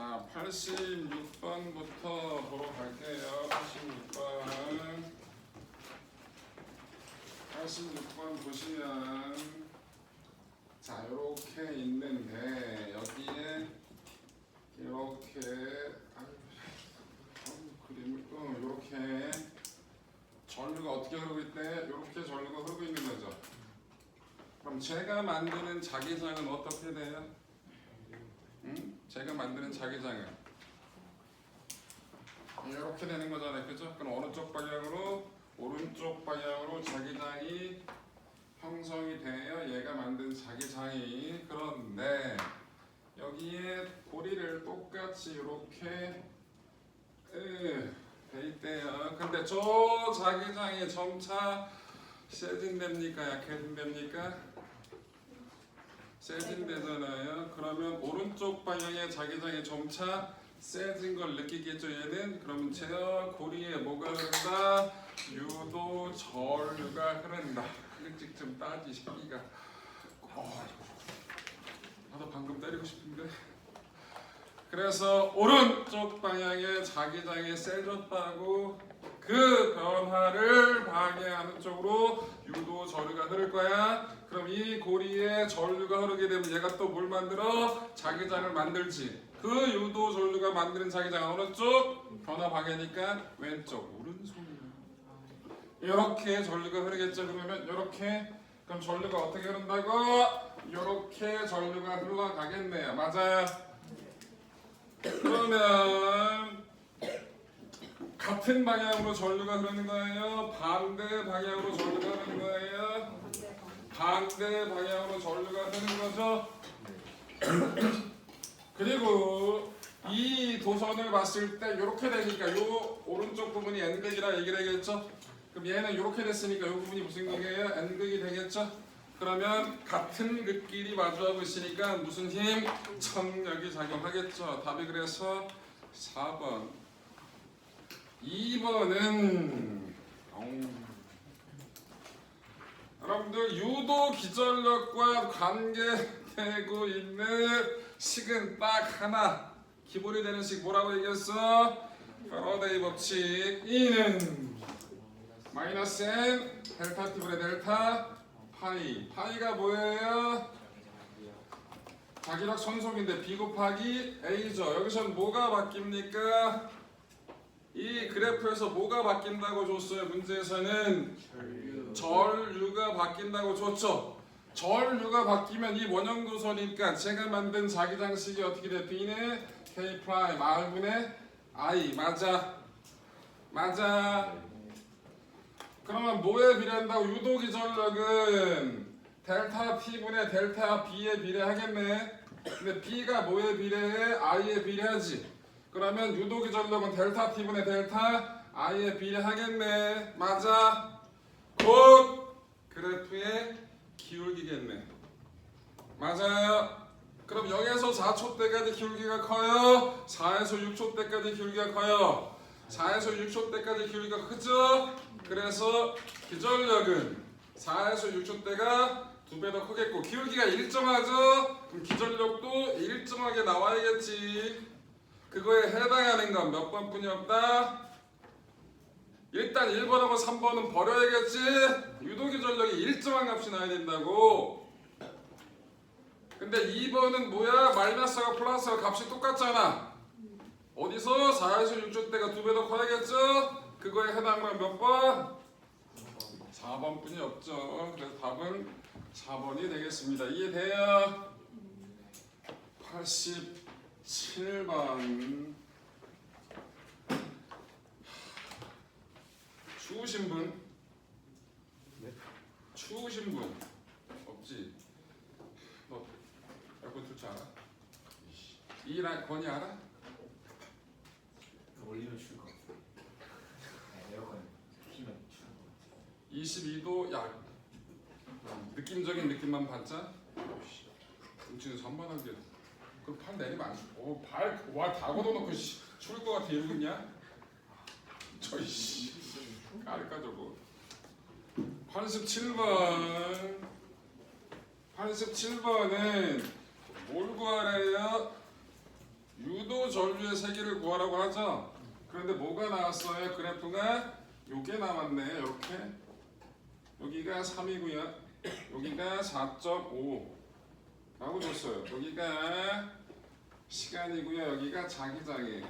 자, 86번부터 보러 갈게요. 86번 보시면 자, 이렇게 있는데 여기에 이렇게 그림을 이렇게 전류가 어떻게 흐르고 있대? 이렇게 전류가 흐르고 있는 거죠. 그럼 제가 만드는 자기장은 어떻게 돼요? 제가 만드는 자기장은 이렇게 되는 거잖아요, 그죠? 그럼 어느 쪽 방향으로? 오른쪽 방향으로 자기장이 형성이 돼요. 얘가 만든 자기장이. 그런데 여기에 고리를 똑같이 이렇게 돼 있대요. 근데 저 자기장이 점차 세진됩니까? 약해진됩니까? 세진되잖아요. 그러면 오른쪽 방향의 자기장이 점차 세진 걸 느끼겠죠, 얘는? 그러면 저 고리에 뭐가 흐른다? 유도 전류가 흐른다. 일찍 좀 따지, 새끼가. 나도 방금 때리고 싶은데. 그래서 오른쪽 방향의 자기장이 세졌다고 그 변화를 방해하는 쪽으로 유도 전류가 흐를 거야. 그럼 이 고리에 전류가 흐르게 되면 얘가 또 뭘 만들어? 자기장을 만들지. 그 유도 전류가 만드는 자기장 어느 쪽? 변화 방해니까 왼쪽. 오른손이야. 이렇게 전류가 흐르겠죠. 그러면 이렇게. 그럼 전류가 어떻게 흐른다고? 이렇게 전류가 흘러가겠네요. 맞아요. 그러면 같은 방향으로 전류가 흐르는 거예요? 반대 방향으로 전류가 흐르는 거예요? 반대 방향으로 전류가 흐르는 거죠? 그리고 이 도선을 봤을 때 이렇게 되니까 요 오른쪽 부분이 N극이라 얘기를 하겠죠? 그럼 얘는 이렇게 됐으니까 이 부분이 무슨 극이에요? N극이 되겠죠? 그러면 같은 극끼리 마주하고 있으니까 무슨 힘? 청력이 작용하겠죠. 답이 그래서 4번. 2번은 여러분들 유도 기전력과 관계되고 있는 식은 딱 하나. 기본이 되는 식 뭐라고 얘기했어? 패러데이 법칙. E는 마이너스 N 델타 T분의 델타 파이. 파이가 뭐예요? 자기력 선속인데 B 곱하기 A죠. 여기선 뭐가 바뀝니까? 이 그래프에서 뭐가 바뀐다고 줬어요? 문제에서는 전류가 바뀐다고 줬죠. 전류가 바뀌면 이 원형도선이니까 제가 만든 자기장식이 어떻게 돼? B는 K 프라임 R분의 I. 맞아. 그러면 뭐에 비례한다고? 유도기 전력은 델타 T분의 델타 B에 비례하겠네. 근데 B가 뭐에 비례해? I에 비례하지. 그러면 유도기 전력은 델타 T분의 델타 I에 비례하겠네. 맞아. 곧 그래프의 기울기겠네. 맞아요. 그럼 0에서 4초 때까지 기울기가 커요? 4에서 6초 때까지 기울기가 커요? 4에서 6초 때까지 기울기가 크죠? 그래서 기전력은 4에서 6초 때가 2배 더 크겠고 기울기가 일정하죠? 그럼 기전력도 일정하게 나와야겠지. 그거에 해당하는 건 몇 번뿐이 없다? 일단 1번하고 3번은 버려야겠지? 유도기전력이 일정한 값이 나야 된다고. 근데 2번은 뭐야? 마이너스와 플러스와 값이 똑같잖아. 어디서? 4에서 6초 때가 2배 더 커야겠죠? 그거에 해당하는 몇 번? 4번뿐이 없죠. 그래서 답은 4번이 되겠습니다. 이해돼요? 87번. 추우신 분? 네? 추우신 분? 없지? 너 에어컨 틀 줄 알아? 이 건이 알아? 올리면 추울 것 같아. 에어컨 키면 추울 것 같아. 22도. 야, 느낌적인 느낌만 받자. 지금 산만하게. 그럼 팔 내리면 안 돼. 발 다 걷어놓고 추울 것 같아 이러고 있냐? 저이씨 깔까 저거. 87번은 뭘 구하래요? 유도 전류의 세기를 구하라고 하죠. 그런데 뭐가 나왔어요? 그래프가 요게 나왔네. 이렇게 여기가 3이고요. 여기가 4.5라고 줬어요. 여기가 시간이고요. 여기가 자기장이.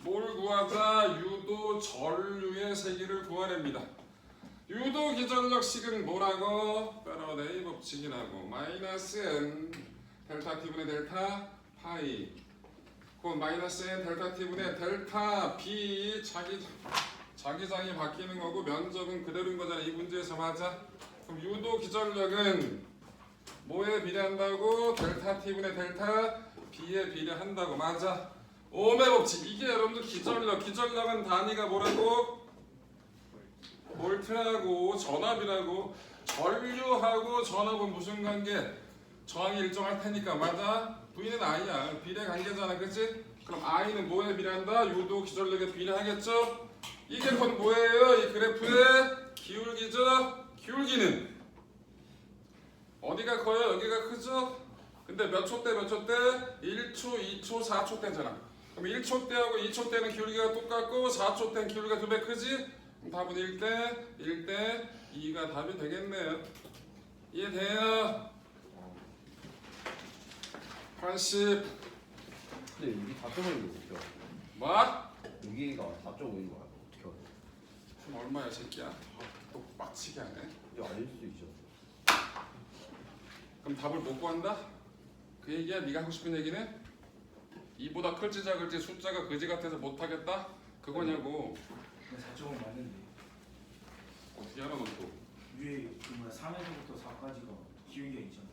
뭘 구하자? 유도 전류의 세기를 구하랍니다. 유도 기전력 식은 뭐라고? 패러데이 법칙이라고. 마이너스 n 델타 t분의 델타 파이 곧 마이너스 n 델타 t분의 델타 b 자기장이 바뀌는 거고 면적은 그대로인 거잖아. 이 문제에서 맞아. 그럼 유도 기전력은 뭐에 비례한다고? 델타 t분의 델타 b에 비례한다고. 맞아. 오음의 법칙. 이게 여러분들 기전력은 단위가 뭐라고? 볼트라고. 전압이라고. 전류하고 전압은 무슨 관계? 저항이 일정할 테니까. 맞아. V는 I야. 비례 관계잖아. 그치? 그럼 I는 뭐에 비례한다? 유도 기전력에 비례하겠죠? 이게 곧 뭐예요? 이 그래프의 기울기죠? 기울기는 어디가 커요? 여기가 크죠? 근데 몇 초 때 몇 초 때? 1초, 2초, 4초 때잖아. 그럼 1초 때하고 2초 때는 기울기가 똑같고 4초 때는 기울기가 2배 크지? 그럼 답은 1대 1대 2가 답이 되겠네요. 이해돼요? 80 근데 여기 4.5인 거 어떻게 알아? 뭐? 여기가 4.5인 거 어떻게 알아? 그럼 얼마야 새끼야? 또 빡치게 하네. 이거 아닐 수도 있죠. 그럼 답을 못 구한다? 그 얘기야? 네가 하고 싶은 얘기는? 이보다 클지 작을지 숫자가 그지 같아서 못하겠다? 그거냐고. 근데 4.5 맞는데 어떻게 알아 너 또? 위에 그 뭐야 3에서부터 4까지가 기울기가 있잖아.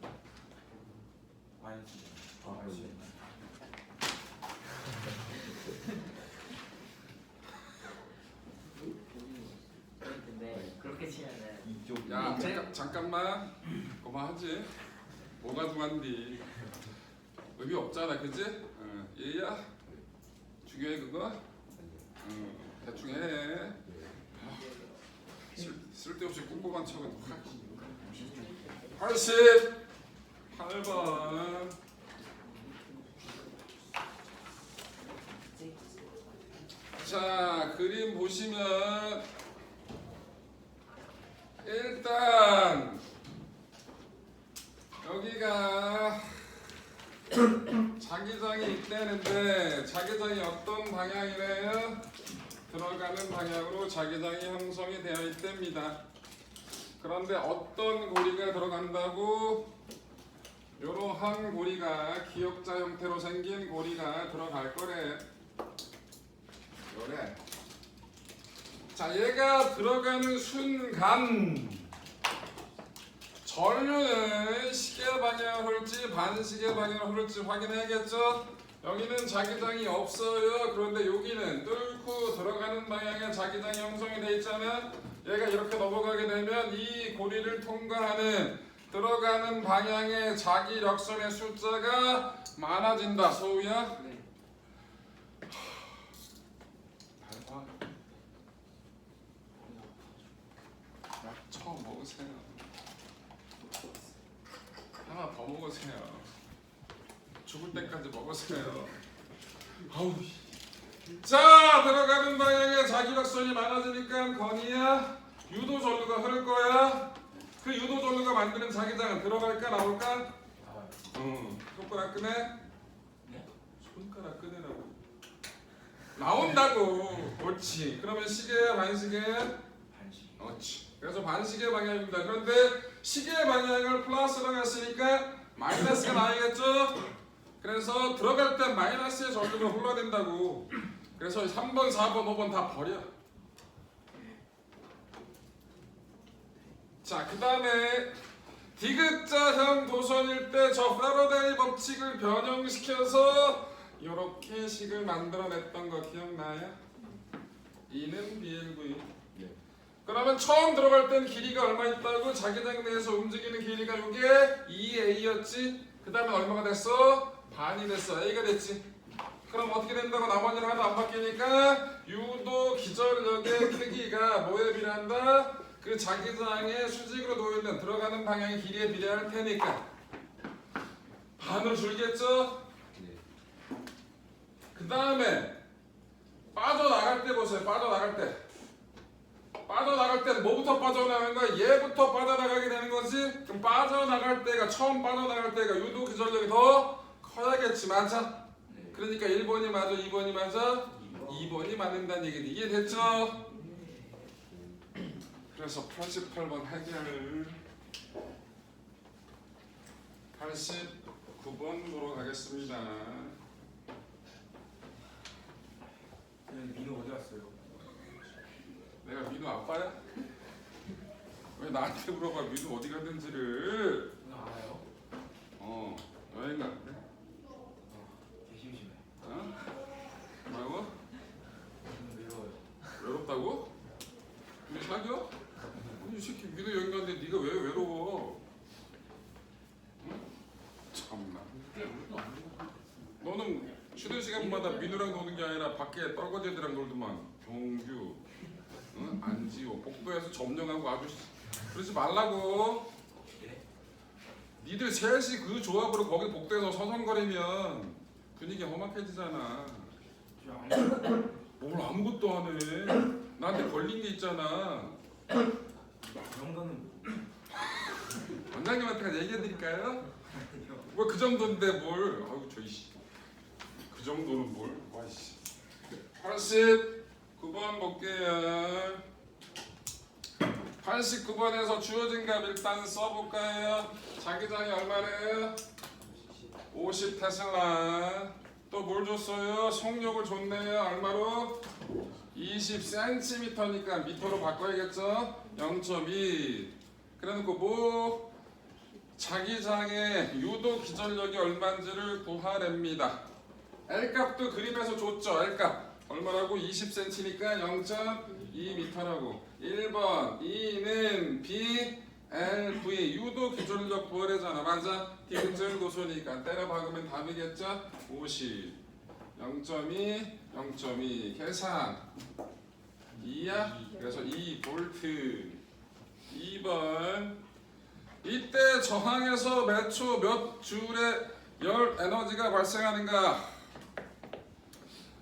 마이너스. 아, 그러네. 근데 그렇게 치면은 이쪽. 야 잠깐만 그만하지. 뭐가 중요한디? 의미 없잖아 그지? 응. 얘야 중요해 그거? 응. 대충 해. 쓸데없이 꼼꼼한 척은 88번. 자 그림 보시면 일단 여기가 자기장이 있다는데 자기장이 어떤 방향이래요? 들어가는 방향으로 자기장이 형성이 되어 있답니다. 그런데 어떤 고리가 들어간다고? 이러한 고리가 기역자 형태로 생긴 고리가 들어갈 거래. 요래. 자, 얘가 들어가는 순간 전류는 시계 방향으로 흐를지 반시계 방향으로 흐를지 확인해야겠죠? 여기는 자기장이 없어요. 그런데 여기는 뚫고 들어가는 방향에 자기장이 형성이 돼 있잖아. 얘가 이렇게 넘어가게 되면 이 고리를 통과하는 들어가는 방향의 자기력선의 숫자가 많아진다. 소우야? 네. 밟아. 약 처음 먹으세요. 하나 더 먹으세요. 죽을 때까지 먹으세요. 아우. 자, 들어가는 방향에 자기력선이 많아지니까 건이야 유도 전류가 흐를 거야. 그 유도 전류가 만드는 자기장은 들어갈까 나올까? 손가락 끄네. 손가락 끄내라고. 나온다고. 옳지. 그러면 시계야 반시계야? 반씩. 옳지. 그래서 반시계 방향입니다. 그런데 시계 방향을 플러스로 했으니까 마이너스가 나야겠죠? 그래서 들어갈 때 마이너스의 전류가 흘러야 된다고. 그래서 3번, 4번, 5번 다 버려. 자, 그 다음에 디귿자형 도선일 때 저 패러데이 법칙을 변형시켜서 이렇게 식을 만들어냈던 거 기억나요? E는 BLV. 네. 그러면 처음 들어갈 땐 길이가 얼마 있다고? 자기장 내에서 움직이는 길이가 이게 2A였지? 그 다음에 얼마가 됐어? 반이 됐어. A가 됐지? 그럼 어떻게 된다고? 나머지는 하나도 안 바뀌니까 유도 기전력의 크기가 뭐에 비례한다? 그 자기장의 수직으로 놓여있는 들어가는 방향의 길이에 비례할 테니까 반으로 줄겠죠? 네. 그 다음에 빠져나갈 때 보세요. 빠져나갈 때는 뭐부터 빠져나가는 거야? 얘부터 빠져나가게 되는 거지. 그럼 빠져나갈 때가 처음 빠져나갈 때가 유도 기절력이 더 커야겠지. 맞아? 네. 그러니까 1번이 맞아, 2번이 맞아? 2번이 맞는다는 얘기는 이해됐죠? 그래서 88번 해결 89번 보러 가겠습니다. 민호 어디 갔어요? 내가 민우 아빠야? 왜 나한테 물어봐 민우 어디 갔는지를. 나 알아요? 여행 갔는데? 개 심심해. 뭐라고? 외로워요. 외롭다고? 우리 사겨? 아니 이 새끼 민우 여행 갔는데 네가 왜 외로워? 응? 참나. 너는 쉬는 시간마다 민우랑 노는 게 아니라 밖에 떨거지들이랑 놀더만. 경규, 응? 안지호, 복도에서 점령하고 아주 그러지 말라고. 네? 니들 셋이 그 조합으로 거기 복도에서 서성거리면 분위기 험악해지잖아. 저 아무 뭘 아무것도 안 해. 나한테 걸린 게 있잖아. 그 정도는 원장님한테 얘기해드릴까요? 뭐 그 정도인데 뭘? 아유 저이씨. 그 정도는 뭘? 와이씨. 89번 볼게요. 89번에서 주어진 값 일단 써볼까요? 자기장이 얼마래요? 50 테슬라. 또 뭘 줬어요? 속력을 줬네요. 얼마로? 20cm니까 미터로 바꿔야겠죠? 0.2. 그래놓고 뭐? 자기장의 유도 기절력이 얼마인지를 구하랍니다. L값도 그림에서 줬죠. L값 얼마라고? 20cm니까 0.2m라고. 1번 2는 B LV 유도 기절력 구하래잖아. 맞아? 디귿자는 도소니까 때려 박으면 답이겠죠? 50 0.2 0.2 계산 2야? 그래서 2V 2번 이때 저항에서 몇 초 몇 줄의 열 에너지가 발생하는가?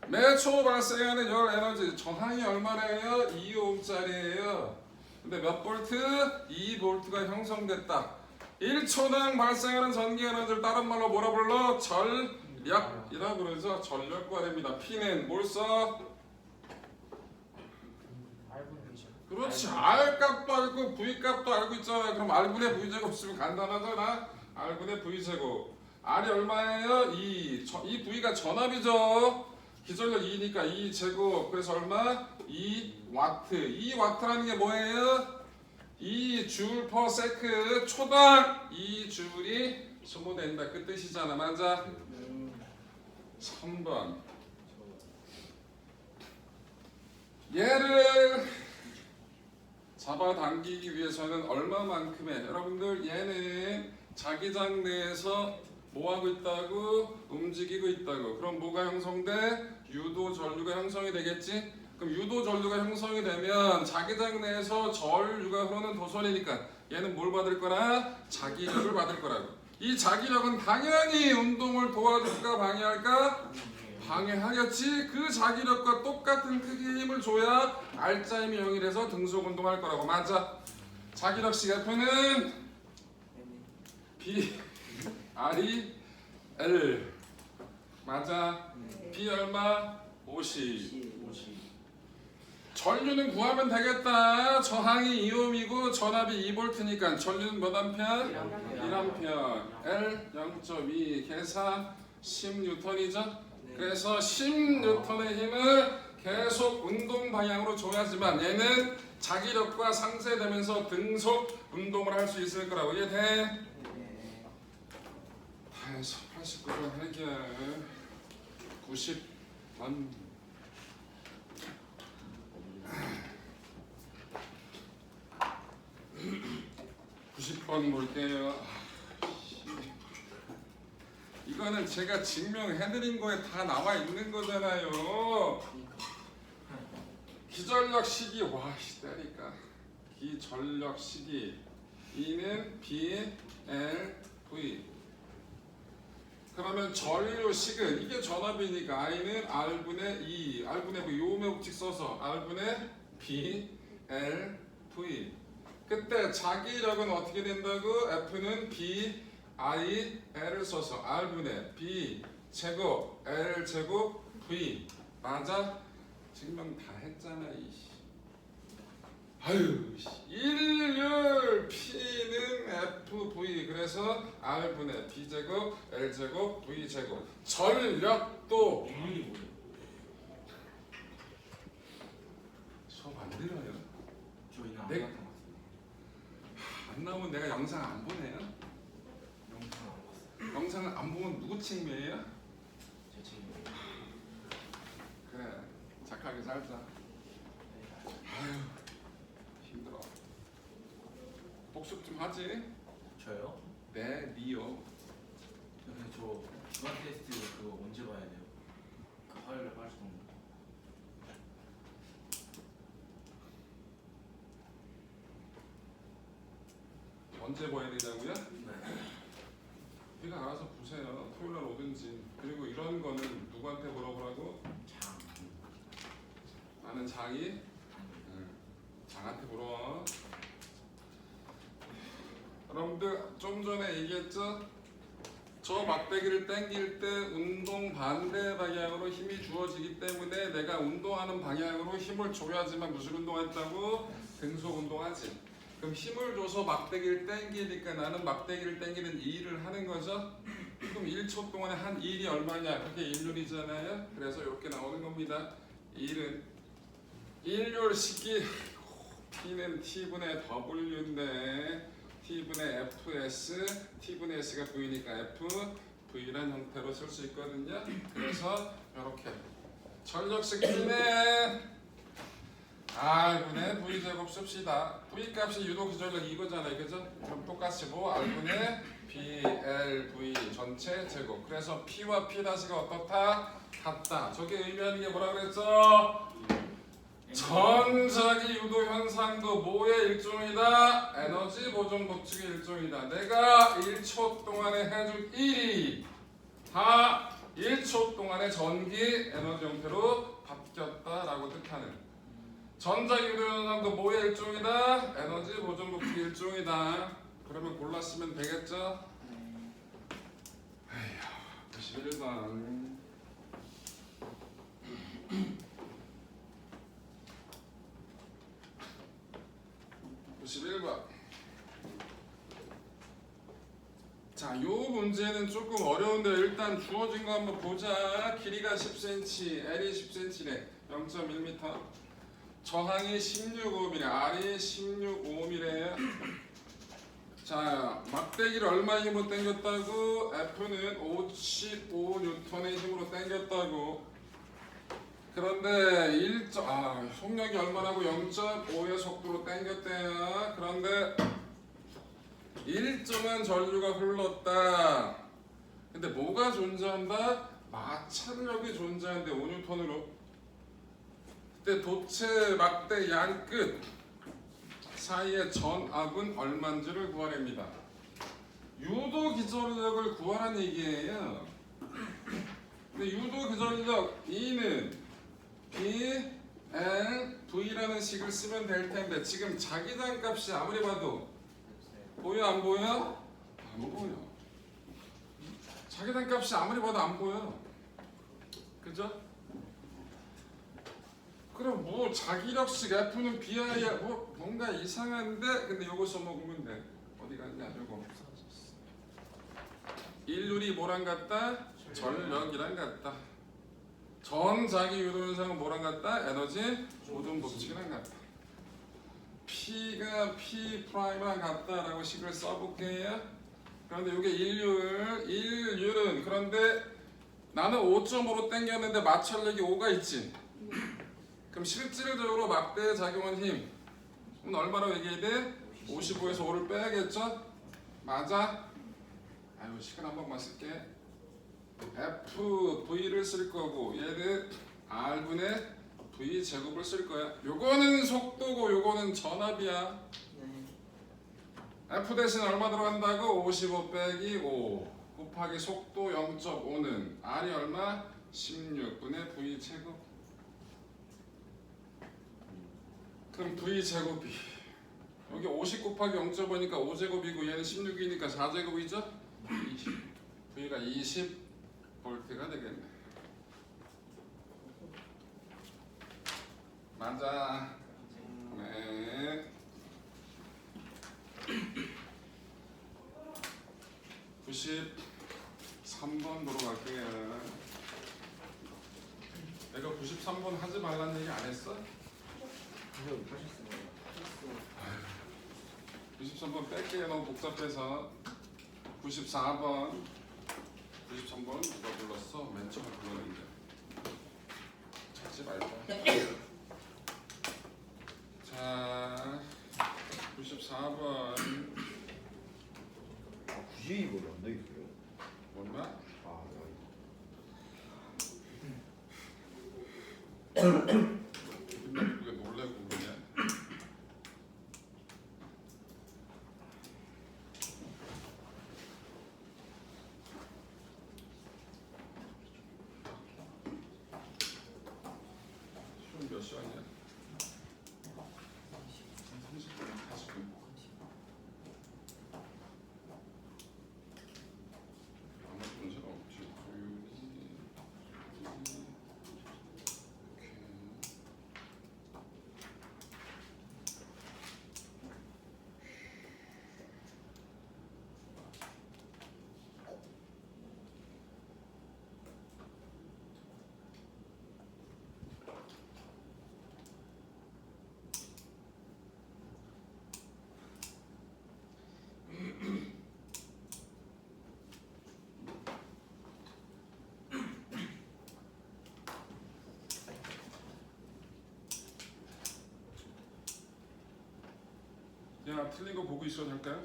매 초 발생하는 열 에너지 저항이 얼마래요? 2ohm짜리예요. 근데 몇 볼트? 2볼트가 형성됐다. 1초당 발생하는 전기 에너지를 다른 말로 뭐라 불러? 전력이라 그러죠. 전력 구하랍니다. P는 뭘 써? 그렇지. R 값도 알고 V 값도 알고 있잖아. 그럼 R분의 V 제곱 쓰면 간단하잖아. R분의 V 제곱. R이 얼마예요? 2. 이 V가 전압이죠. 기절력 2니까 2 제곱. 그래서 얼마? 2와트. 2와트라는 게 뭐예요? 2줄 per 세크. 초당 2줄이 소모된다. 그 뜻이잖아. 맞아? 3번. 얘를 잡아당기기 위해서는 얼마만큼의 여러분들 얘는 자기장 내에서 뭐하고 있다고? 움직이고 있다고. 그럼 뭐가 형성돼? 유도 전류가 형성이 되겠지? 그럼 유도 전류가 형성이 되면 자기장 내에서 전류가 흐르는 도선이니까 얘는 뭘 받을 거라? 자기력을 받을 거라고. 이 자기력은 당연히 운동을 도와줄까 방해할까? 방해하겠지. 그 자기력과 똑같은 크기의 힘을 줘야 R자임이 0이 돼서 등속 운동할 거라고. 맞아. 자기력 CF는 B R이 L. 맞아. B 얼마? 50. 전류는 구하면 되겠다. 저항이 2ohm이고 전압이 2V니까 전류는 몇 암페어? 1암페어. L 0.2 계산 10N이죠. 그래서 10N의 힘을 계속 운동 방향으로 줘야지만 얘는 자기력과 상쇄되면서 등속 운동을 할 수 있을 거라고. 이해돼? 다해서 89번 해결 90번 90번 볼게요. 이거는 제가 증명해드린 거에 다 나와 있는 거잖아요. 기전력 시기 와 시다니까. 기전력 시기 E는 B, L, V. 그러면 전류식은 이게 전압이니까 I는 R분의 E, R분의 V 요음의 법칙 써서 R분의 B, L, V. 그때 자기력은 어떻게 된다고? F는 B, I, L을 써서 R분의 B 제곱, L 제곱, V. 맞아? 증명 다 했잖아 이씨. 아유, 일률 P는 FV 그래서 R분의 B제곱, L제곱, V제곱 전력도 비율이 뭐예요? 수업 안 들어요? 저희는 안 네. 봤던 것 같습니다. 안 나오면 내가 영상 안 보네요? 영상 안 봤어요. 영상을 안 보면 누구 책임이에요? 제 책임이에요. 그래 착하게 살자. 아유 힘들어. 복습 좀 하지? 저요? 네, 니요. 근데 저 주간 테스트 그거 언제 봐야 돼요? 그 화요일에 빠지던 거. 언제 봐야 되냐고요? 네. 네가 알아서 보세요. 토요일 날 오든지. 그리고 이런 거는 누구한테 물어보라고? 장. 나는 장이 장한테 물어. 여러분들 좀 전에 얘기했죠? 저 막대기를 당길 때 운동 반대 방향으로 힘이 주어지기 때문에 내가 운동하는 방향으로 힘을 줘야지만 무슨 운동했다고? 등속 운동하지. 그럼 힘을 줘서 막대기를 당기니까 나는 막대기를 당기는 일을 하는 거죠. 그럼 1초 동안에 한 일이 얼마냐? 그게 일률이잖아요. 그래서 이렇게 나오는 겁니다. 일은 일률식이 P는 T분의 W인데 T분의 FS, T분의 S가 V니까 F, V란 형태로 쓸 수 있거든요. 그래서 이렇게 전력식 P는 R분의 V제곱 씁시다. V 값이 유도 기전력 이거잖아요. 그죠? 그럼 똑같이 뭐 R분의 BLV 전체 제곱. 그래서 P와 P-가 어떻다? 같다. 저게 의미하는 게 뭐라 그랬죠? 전자기 유도 현상도 뭐의 일종이다? 에너지 보존 법칙의 일종이다. 내가 1초 동안에 해줄 일이 다 1초 동안의 전기 에너지 형태로 바뀌었다라고 뜻하는. 전자기 유도 현상도 뭐의 일종이다? 에너지 보존 법칙의 일종이다. 그러면 골랐으면 되겠죠? 에휴, 91번. 자, 요 문제는 조금 어려운데 일단 주어진 거 한번 보자. 길이가 10cm, L이 10cm래. 0.1m. 저항이 16ohm이래. R이 16ohm이래요. 자, 막대기를 얼마 힘으로 당겼다고? F는 55N의 힘으로 당겼다고. 그런데 속력이 얼마라고? 0.5의 속도로 당겼대요. 그런데 일정한 전류가 흘렀다. 근데 뭐가 존재한다? 마찰력이 존재한대. 5N으로. 그때 도체 막대 양 끝 사이의 전압은 얼마인지를 구하랍니다. 유도 기전력을 구하라는 얘기예요. 근데 유도 기전력 E는 B, L, V라는 식을 쓰면 될 텐데 지금 자기장 값이 아무리 봐도 보여 안 보여? 안 보여. 자기장 값이 아무리 봐도 안 보여. 그죠? 그럼 뭐 자기력식 F는 BI야 뭐 뭔가 이상한데 근데 요거 써먹으면 돼. 어디 갔냐 요거. 일률이 뭐랑 같다? 전력이랑 같다. 전자기 유도 현상은 뭐랑 같다? 에너지 보존 법칙이랑 같다. P가 P'랑 같다라고 식을 써볼게요. 그런데 이게 일률은 그런데 나는 5.5로 당겼는데 마찰력이 5가 있지. 그럼 실질적으로 막대에 작용한 힘은 얼마로 얘기해야 돼? 55에서 5를 빼야겠죠? 맞아? 아유 식을 한 번만 쓸게. F, V를 쓸 거고 얘는 R분의 V 제곱을 쓸 거야. 요거는 속도고 요거는 전압이야. 네. F 대신 얼마 들어간다고? 55 빼기 5. 곱하기 속도 0.5는 R이 얼마? 16분의 V 제곱. 그럼 V 제곱이 여기 50 곱하기 0.5니까 5제곱이고 얘는 16이니까 4제곱이죠? V가 20V가 되겠네. 맞아. 네. 93번 보러 갈게요. 내가 93번 하지 말라는 얘기 안 했어? 하셨습니다. 93번 뺄게요. 너무 복잡해서. 94번. 93번 누가 불렀어? 맨 처음에 불렀는데. 찾지 말자. 자, 94번. 92번이 안 되겠어요? 얼마? 아, 그게 놀래고 그냥. 시험 몇 시간이야? 30분, 40분. 아무 문제가 없지. 야, 틀린 거 보고 있어도 될까요?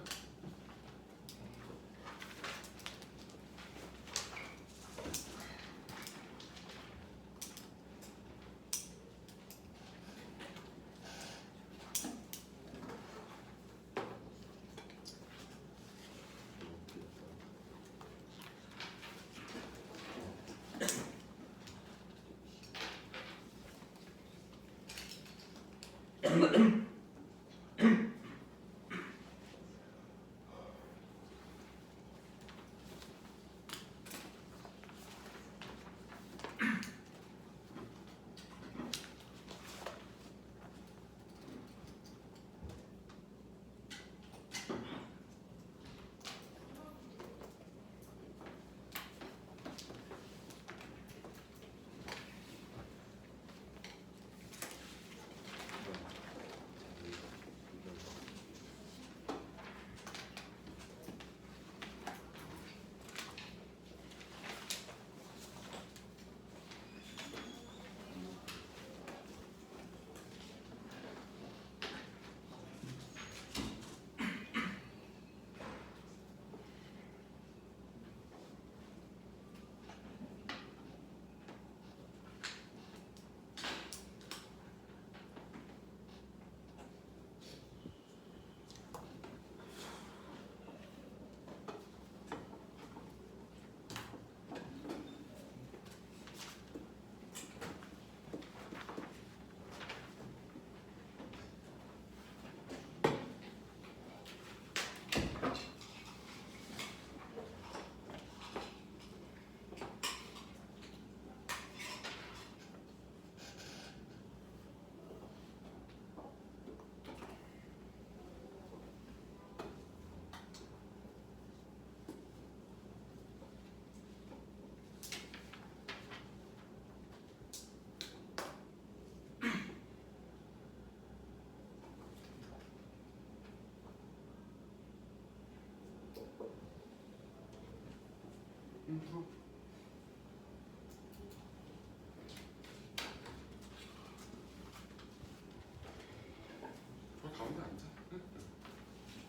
저 가운데 앉아.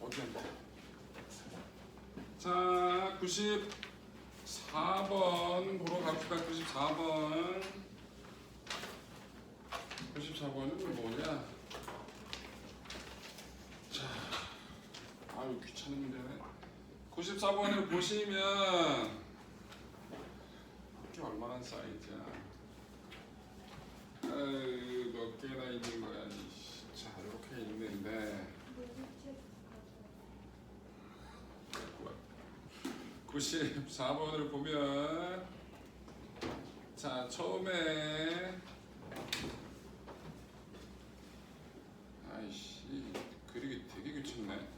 어디 앉아? 자, 94번 보러 갑시다. 94번. 94번은 뭐냐? 자, 아유 귀찮은 문제네. 94번을 보시면 이게 얼마나 사이즈야? 아유, 몇 개나 있는 거야? 이씨. 자, 이렇게 있는데 94번을 보면 자, 처음에 아이씨, 그리기 되게 귀찮네.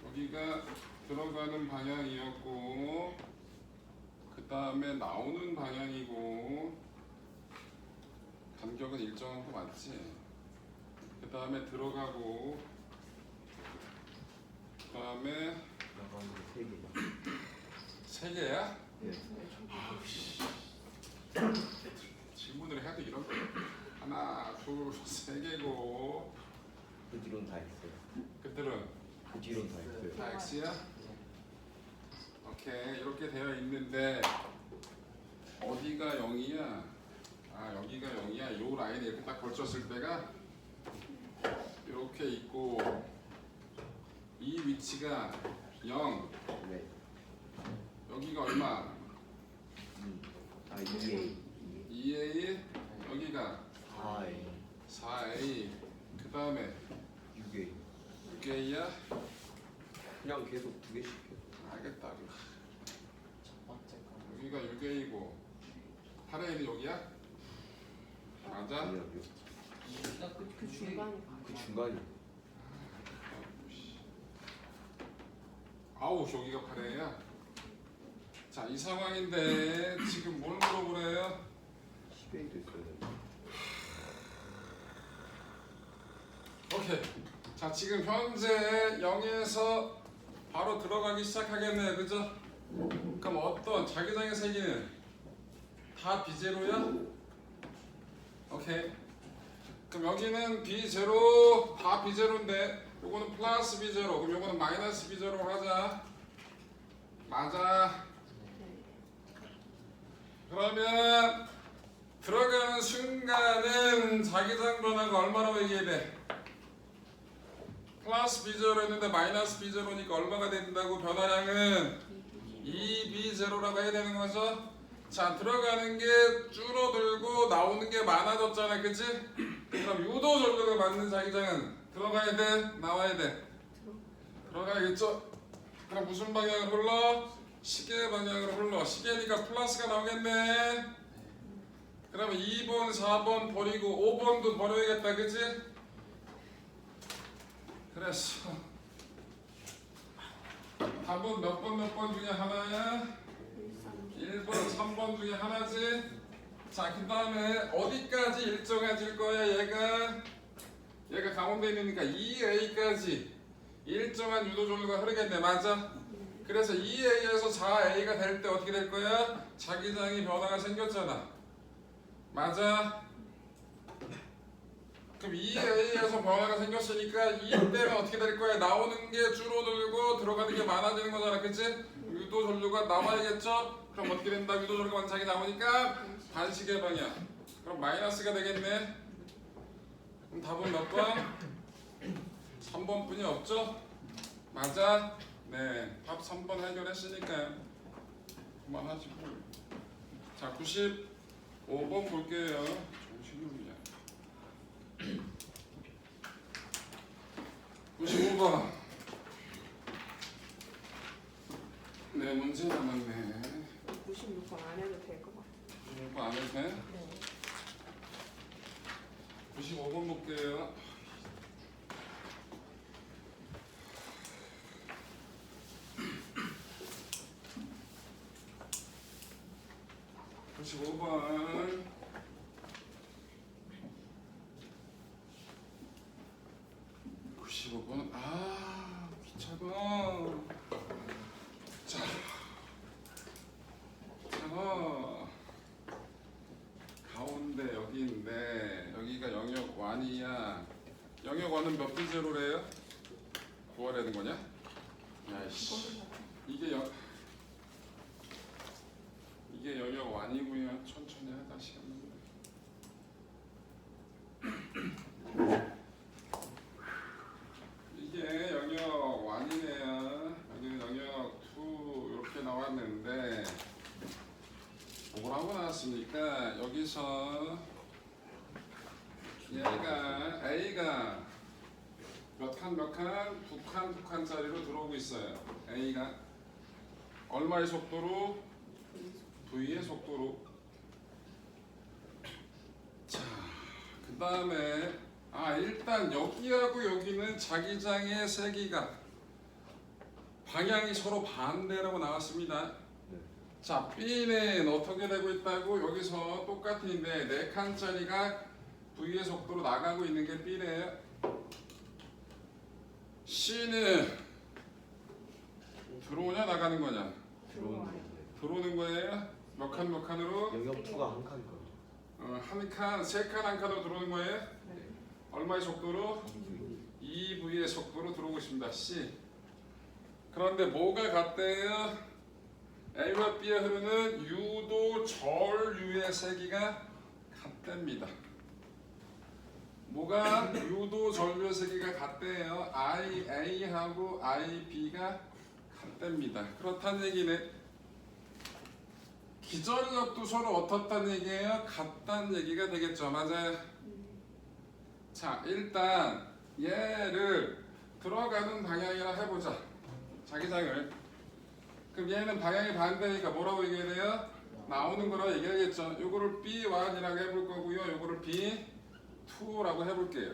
여기가 들어가는 방향이었고 그 다음에 나오는 방향이고 간격은 일정한 거 맞지? 그 다음에 들어가고 그 다음에 세 개. 3개야? 예. 질문을 해도 이런 거 하나, 둘, 3개고 그 뒤로는 다 있어요. 그들은 그 뒤로는 다 있어요. 다 X야? 오케이, 이렇게 되어 있는데 어디가 0이야? 아, 여기가 0이야. 요 라인에 이렇게 딱 걸쳤을 때가 이렇게 있고 이 위치가 0. 네. 여기가 얼마? 아 2A. 2A. 여기가 4A. 4A. 그 다음에 6A. 6A야? 그냥 계속 두 개씩 해요. 알겠다. 첫 번째 거. 여기가 6A고 8A는 여기야? 맞아? 아니요. 그 중간이 그 중간이. 아우, 여기가 8A야? 자, 이 상황인데 지금 뭘 물어보래요? 10A도 있어요. 오케이. 자, 지금 현재 0에서 바로 들어가기 시작하겠네요. 그죠? 그럼 어떤 자기장의 세기는 다 B제로야? 오케이. 그럼 여기는 B0 다 B0인데 요거는 플러스 B0 그럼 요거는 마이너스 B0로 하자. 맞아. 그러면 들어가는 순간은 자기장 변화가 얼마라고 얘기해야 돼? 플러스 B0였는데 마이너스 B0니까 얼마가 된다고? 변화량은 2B0라고 해야 되는 거죠? 자, 들어가는 게 줄어들고 나오는 게 많아졌잖아, 그치? 그럼 유도 전류가 맞는 자기장은 들어가야 돼? 나와야 돼? 들어가야겠죠? 그럼 무슨 방향으로 흘러? 시계 방향으로 흘러. 시계니까 플러스가 나오겠네. 그러면 2번, 4번 버리고 5번도 버려야겠다, 그치? 그랬어. 답은 몇 번 중에 하나야? 1번, 3번 중에 하나지? 자, 그 다음에 어디까지 일정해질 거야, 얘가 가운데 있으니까 2A까지 일정한 유도 전류가 흐르겠네, 맞아? 그래서 2A에서 4A가 될 때 어떻게 될 거야? 자기장이 변화가 생겼잖아. 맞아? 그럼 2A에서 변화가 생겼으니까 이때는 어떻게 될 거야? 나오는 게 줄어들고 들어가는 게 많아지는 거잖아, 그치? 유도 전류가 나와야겠죠? 그럼 어떻게 된다? 유도 전류가 완창이 나오니까 반시계 방향. 그럼 마이너스가 되겠네. 그럼 답은 몇 번? 3번 뿐이 없죠? 맞아? 네, 답 3번 해결했으니까 그만하시고. 자, 95번 볼게요. 정신없냐. 95번. 네, 문제 남았네. 96번 안 해도 될 것 같아요. 95번 안 해도 돼? 네. 95번 볼게요. (95번) 95번 아 귀찮아. 자, 가운데 여기인데 여기가 영역 1이야. 영역 1은 몇 비제로래요? 구하려는 거냐? 야이씨, 이게 영역 1이고요. 천천히 하다 시간 나네. 이게 영역 1이네요. 여기는 영역 여기서 얘가 A가 몇 칸, 두 칸짜리로 들어오고 있어요. A가 얼마의 속도로? V의 속도로. 자, 그 다음에 일단 여기하고 여기는 자기장의 세기가 방향이 서로 반대라고 나왔습니다. 네. 자, B는 어떻게 되고 있다고? 여기서 똑같은데 4칸짜리가 V의 속도로 나가고 있는 게 B래요. C는 들어오냐 나가는 거냐? 들어오는데 들어오는 거예요. 몇 칸으로? 영역투가 한 칸이거든요. 한 칸, 세 칸 한 칸으로 들어오는 거예요. 네. 얼마의 속도로? 2V의 속도로 들어오고 있습니다. C. 그런데 뭐가 같대요? A와 B에 흐르는 유도 전류의 세기가 같답니다. 뭐가 유도 전류의 세기가 같대요? IA하고 IB가 같답니다. 그렇다는 얘기는 기전력도 서로 어떻다는 얘기예요? 같다는 얘기가 되겠죠. 맞아요. 자, 일단 얘를 들어가는 방향이라 해보자. 자기장을. 그럼 얘는 방향이 반대니까 뭐라고 얘기해야 돼요? 나오는 거라고 얘기하겠죠. 요거를 B1이라고 해볼 거고요. 요거를 B2라고 해볼게요.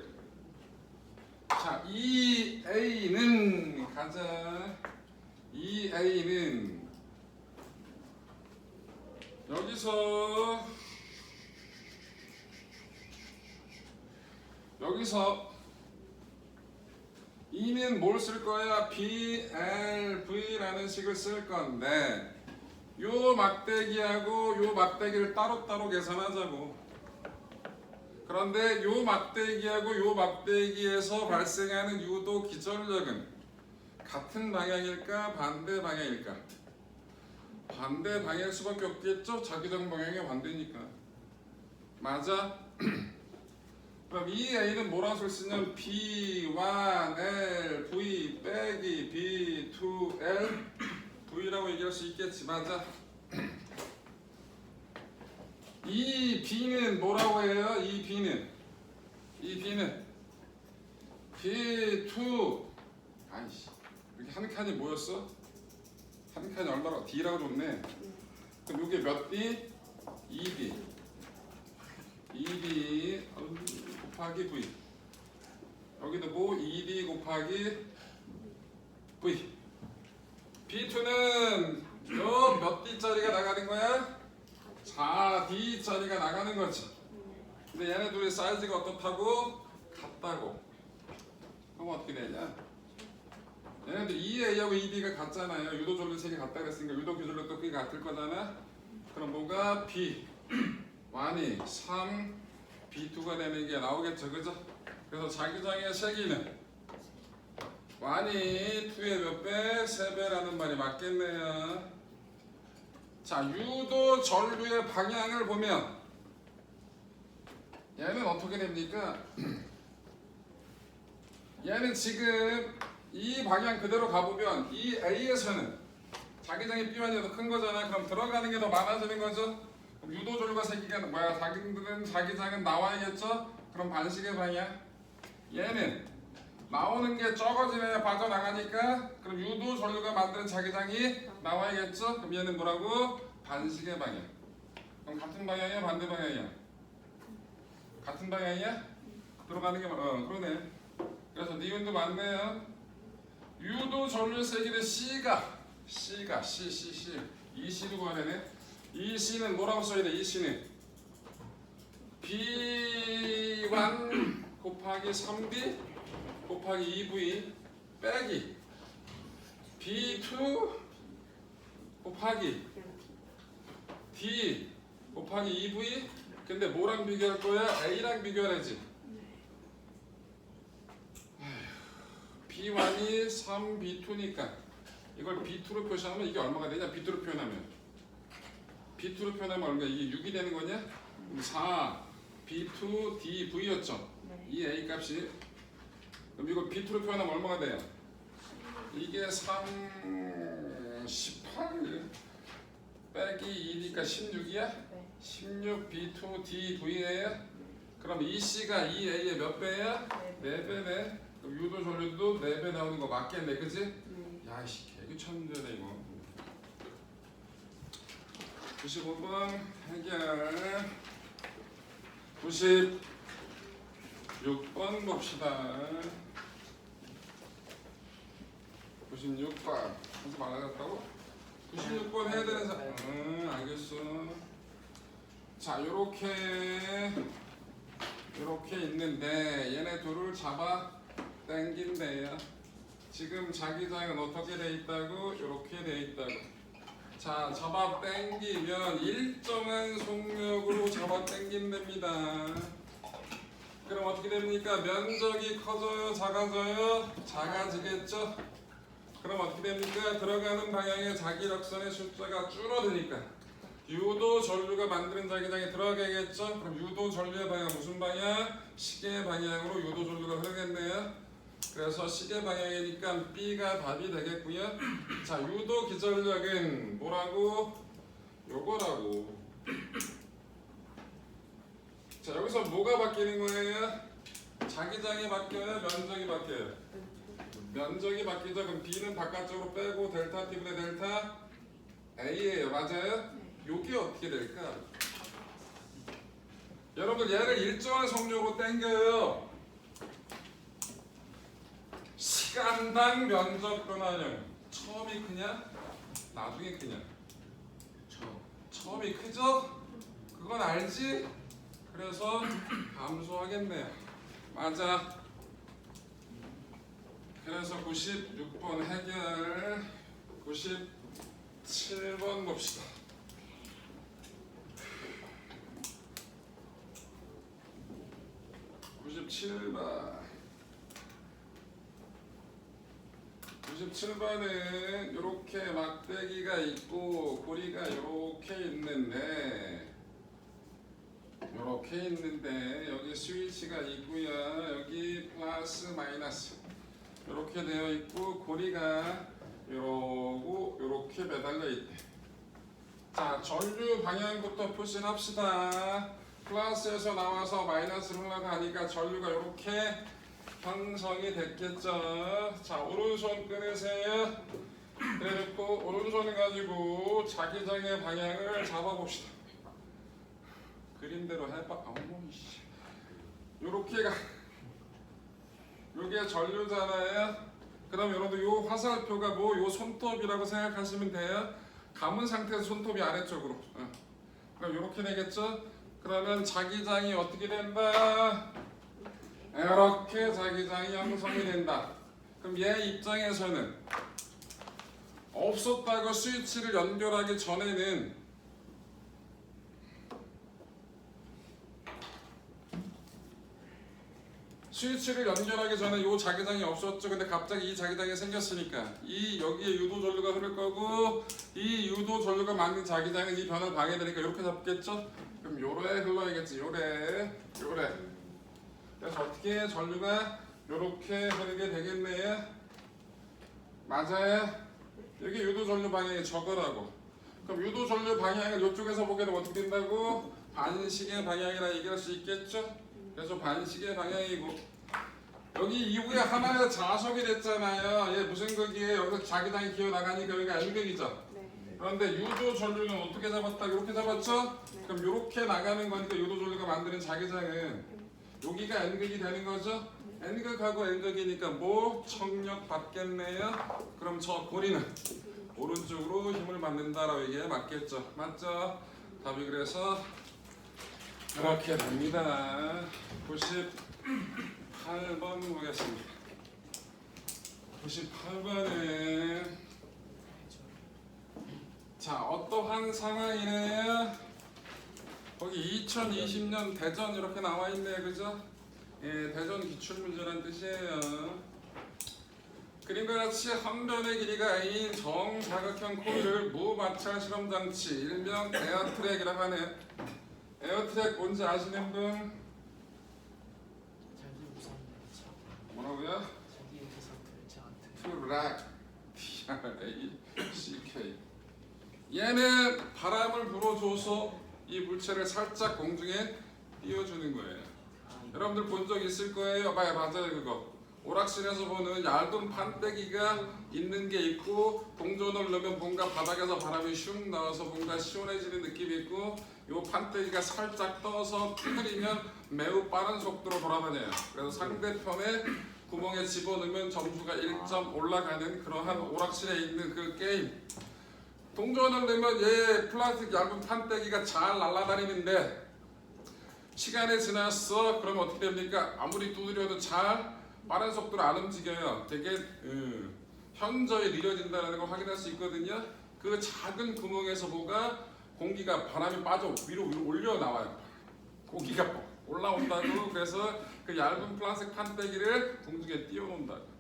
자, 이 A는 가자. 이 A는 여기서 E는 뭘 쓸 거야? BLV라는 식을 쓸 건데 요 막대기하고 요 막대기를 따로따로 계산하자고. 그런데 요 막대기하고 요 막대기에서 발생하는 유도 기전력은 같은 방향일까? 반대 방향일까? 반대 방향일 수밖에 없겠죠? 자기장 방향이 반대니까. 맞아? 그럼 이 A는 뭐라고 쓸 수 있냐면 B1L V 빼기 B2L V라고 얘기할 수 있겠지. 맞아? 이 B는 뭐라고 해요? 이 B는 B2 아이씨 여기 한 칸이 뭐였어? 한 칸이 얼마라고? D라고 줬네. 그럼 이게 몇 D? 2D 2D 곱하기 V. 여기도 뭐 2D 곱하기 V. B2는 요 몇 D짜리가 나가는 거야? 4D짜리가 나가는 거지. 근데 얘네 둘의 사이즈가 어떻다고? 같다고. 그럼 어떻게 되냐? 얘네들 2A하고 2B가 같잖아요. 유도 전류 색이 같다 그랬으니까 유도 기전력도 그게 같을 거잖아. 그럼 뭐가 B1이 3 B2가 되는 게 나오겠죠. 그죠? 그래서 자기장의 세기는 1이 2의 몇 배? 3배라는 말이 맞겠네요. 자, 유도 전류의 방향을 보면 얘는 어떻게 됩니까? 얘는 지금 이 방향 그대로 가보면 이 A에서는 자기장이 B만이 더 큰 거잖아. 그럼 들어가는 게 더 많아지는 거죠. 그럼 유도 전류가 세기가 뭐야? 자기장은 나와야겠죠? 그럼 반식의 방향. 얘는 나오는 게 적어지네. 빠져나가니까. 그럼 유도 전류가 만드는 자기장이 나와야겠죠? 그럼 얘는 뭐라고? 반식의 방향. 그럼 같은 방향이야? 반대 방향이야? 같은 방향이야? 들어가는 게 그러네. 그래서 니은도 맞네요. 유도 전류 세기는 C가 C 이 C도 구하네. 이 C는 뭐라고 써야 돼? 이 C는 B1 곱하기 3B 곱하기 2V 빼기 B2 곱하기 D 곱하기 2V. 근데 뭐랑 비교할 거야? A랑 비교하지. B1이 3B2니까 이걸 B2로 표시하면 이게 얼마가 되냐? B2로 표현하면 얼마? 이게 6이 되는 거냐? 4 B2 DV였죠. 이 A 값이. 그럼 이거 B2로 표현하면 얼마가 돼요? 이게 3 18 빼기 2니까 16이야? 16B2D9이에요? 그럼 EC가 EA의 몇 배야? 네. 4배네. 그럼 유도 전류도 4배 나오는 거 맞겠네, 그지? 네. 야이씨 개그천재네 이거. 95번 해결. 96번 봅시다. 96번 하지 말라고? 96번 해야 되는 사람. 알겠어. 자, 요렇게 있는데 얘네 둘을 잡아 당긴대요. 지금 자기장은 어떻게 돼 있다고? 요렇게 돼 있다고. 자, 잡아 당기면 일정한 속력으로 잡아 당긴답니다. 그럼 어떻게 됩니까? 면적이 커져요, 작아져요? 작아지겠죠? 그럼 어떻게 됩니까? 들어가는 방향의 자기력선의 숫자가 줄어드니까 유도 전류가 만드는 자기장에 들어가겠죠? 그럼 유도 전류의 방향 무슨 방향? 시계 방향으로 유도 전류가 흐르겠네요. 그래서 시계 방향이니까 B가 답이 되겠고요. 자, 유도 기전력은 뭐라고? 요거라고. 자, 여기서 뭐가 바뀌는 거예요? 자기장이 바뀌어요? 면적이 바뀌어요? 면적이 바뀌죠? 그럼 B는 바깥쪽으로 빼고 델타 T분의 델타 A예요. 맞아요? 요게 어떻게 될까? 여러분들 얘를 일정한 속력으로 당겨요. 시간당 면적 변화량. 처음이 크냐? 나중에 크냐? 처음이 크죠? 그건 알지? 그래서 감소하겠네요. 맞아. 그래서 96번 해결. 97번 봅시다. 97번은 이렇게 막대기가 있고 고리가 이렇게 있는데 여기 스위치가 있고요. 여기 플러스 마이너스 이렇게 되어 있고 고리가 요렇게 매달려 있대. 자, 전류 방향부터 표시합시다. 플러스에서 나와서 마이너스로 흘러가니까 전류가 이렇게 형성이 됐겠죠. 자, 오른손 끊으세요. 그래놓고 오른손 가지고 자기장의 방향을 잡아봅시다. 그림대로 해봐. 어머이씨. 요렇게 가. 요게 전류잖아요. 그럼 여러분들 요 화살표가 요 손톱이라고 생각하시면 돼요. 감은 상태에서 손톱이 아래쪽으로. 그럼 요렇게 되겠죠. 그러면 자기장이 어떻게 된다? 이렇게 자기장이 형성이 된다. 그럼 얘 입장에서는 없었다고 스위치를 연결하기 전에는 스위치를 연결하기 전에 이 자기장이 없었죠. 근데 갑자기 이 자기장이 생겼으니까 여기에 유도 전류가 흐를 거고 이 유도 전류가 만든 자기장은 이 변을 방해되니까 이렇게 잡겠죠. 그럼 요래 흘러야겠지. 요래. 그래서 어떻게 전류가 요렇게 흐르게 되겠네요. 맞아요. 여기 유도 전류 방향이 저거라고. 그럼 유도 전류 방향을 이쪽에서 보게 되면 어떻게 된다고? 반시계 방향이라 얘기할 수 있겠죠. 그래서 반시계 방향이고 여기 이후에 하나의 자석이 됐잖아요. 얘 무슨 극이에요? 여기서 자기장이 기어 나가니까 여기가 N극이죠. 네. 그런데 유도 전류는 어떻게 잡았다? 이렇게 잡았죠? 그럼 이렇게 나가는 거니까 유도 전류가 만드는 자기장은 여기가 N극이 되는 거죠? N극하고 N극이니까 뭐? 청력 받겠네요. 그럼 저 고리는 오른쪽으로 힘을 받는다라고 얘기해 맞겠죠? 맞죠? 답이 그래서 이렇게 됩니다. 98번 보겠습니다. 98번은 자, 어떠한 상황이네요. 거기 2020년 대전 이렇게 나와 있네요. 그죠? 예, 대전 기출문제란 뜻이에요. 그림과 같이 한 변의 길이가 A인 정사각형 코일을 무마찰 실험장치 일명 에어트랙이라고 하네요. 에어트랙 뭔지 아시는 분? 자기 우산 차. 뭐라고요? 자기 우산 저한테. 트랙 TRACK 얘는 바람을 불어줘서 이 물체를 살짝 공중에 띄워주는 거예요. 여러분들 본 적 있을 거예요. 맞아요 그거. 오락실에서 보는 얇은 판때기가 있는 게 있고 동전을 넣으면 뭔가 바닥에서 바람이 슝 나와서 뭔가 시원해지는 느낌이 있고 요 판때기가 살짝 떠서 흐리면 매우 빠른 속도로 돌아다녀요. 그래서 상대편의 구멍에 집어넣으면 점수가 1점 올라가는 그러한 오락실에 있는 그 게임. 동전을 넣으면 얘 플라스틱 얇은 판때기가 잘 날아다니는데 시간이 지났어. 그러면 어떻게 됩니까? 아무리 두드려도 잘 빠른 속도로 안 움직여요. 되게 현저히 느려진다는 걸 확인할 수 있거든요. 그 작은 구멍에서 뭐가 공기가 바람이 빠져 위로 올려 나와요. 공기가 올라온다고. 그래서 그 얇은 플라스틱 판때기를 공중에 띄워놓는다고.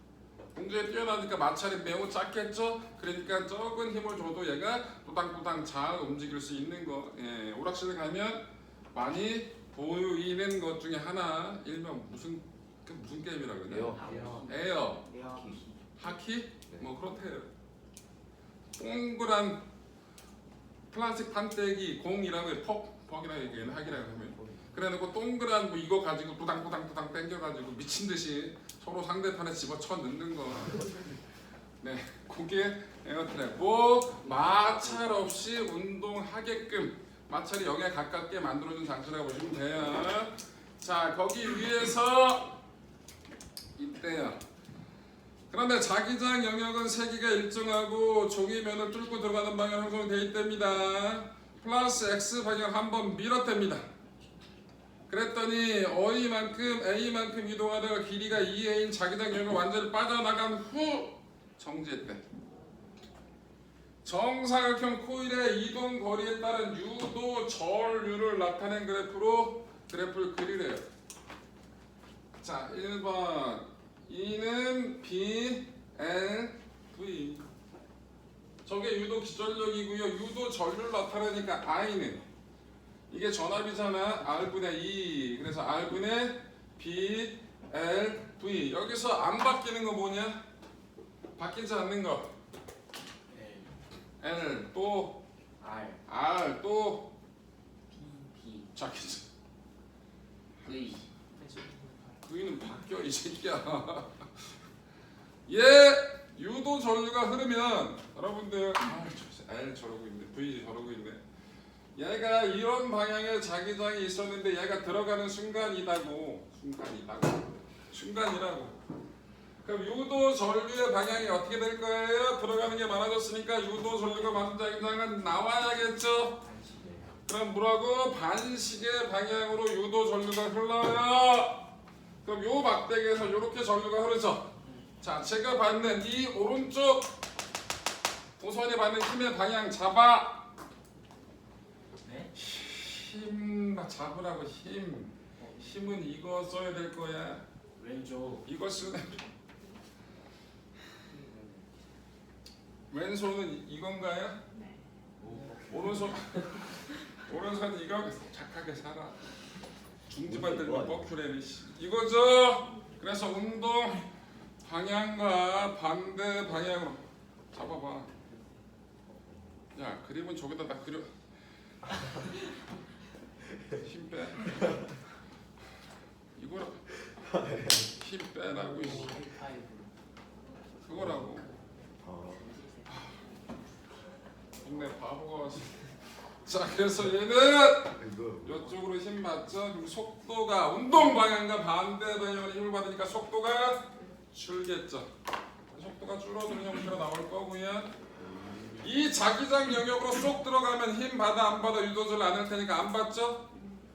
공중에 띄워놓으니까 마찰이 매우 작겠죠. 그러니까 적은 힘을 줘도 얘가 또당또당 잘 움직일 수 있는 거. 예, 오락실에 가면 많이 보이는 것 중에 하나. 일명 무슨 게임이라 그러냐? 에어. 하키? 뭐 그렇대요. 동그란 플라스틱 판때기 공이라고 해요. 퍽이라고 얘기해요. 하기라고 하면. 그래놓고 동그란 뭐 이거 가지고 부당부당 당겨가지고 미친듯이 서로 상대편에 집어쳐 넣는 거. 네, 그게 에어트랩. 뭐 마찰 없이 운동하게끔 마찰이 0에 가깝게 만들어준 장치라고 보시면 돼요. 자, 거기 위에서 이때요. 그런데 자기장 영역은 세기가 일정하고 종이면을 뚫고 들어가는 방향 형성이 되어 있답니다. 플러스 X 방향 한번 밀었답니다. 그랬더니 O만큼 A만큼 이동하다가 길이가 2A인 자기장 영역을 완전히 빠져나간 후 정지했대. 정사각형 코일의 이동 거리에 따른 유도 전류를 나타낸 그래프를 그리래요. 자, 1번 E는 B, L, V. 저게 유도 기전력이고요. 유도 전류를 나타내니까 I는 이게 전압이잖아. R분의 E. 그래서 R분의 B, L, V. 여기서 안 바뀌는 거 뭐냐? 바뀌지 않는 거. L 또 R 또 자기장. V는 바뀌어 이 새끼야. 얘 유도 전류가 흐르면 여러분들 L 저러고 있네, V 저러고 있네. 얘가 이런 방향에 자기장이 있었는데 얘가 들어가는 순간이라고. 그럼 유도 전류의 방향이 어떻게 될 거예요? 들어가는 게 많아졌으니까 유도 전류가 많은 자기장은 나와야겠죠. 그럼 뭐라고? 반시계 방향으로 유도 전류가 흘러요. 그럼 요 막대기에서 이렇게 전류가 흐르죠. 자, 제가 받는 이 오른쪽 도선이 받는 힘의 방향 잡아. 힘 잡으라고. 힘은 이거 써야 될 거야. 왼쪽. 이거 쓰는. 왼손은 이건가요? 네. 오른손 이거 착하게 살아. 중지받을 뻑큐레니 이거죠. 그래서 운동 방향과 반대 방향으로 잡아봐. 야, 그림은 저기다 다 그려. 힘 빼. 이거라. 힘 빼라고. 그거라고. 동네 바보가 와서. 자, 그래서 얘는 이쪽으로 힘 맞죠? 그럼 속도가 운동 방향과 반대 방향으로 힘을 받으니까 속도가 줄겠죠. 속도가 줄어드는 형태로 나올 거고요. 이 자기장 영역으로 쏙 들어가면 힘 받아 안 받아 유도절 안 할 테니까 안 받죠?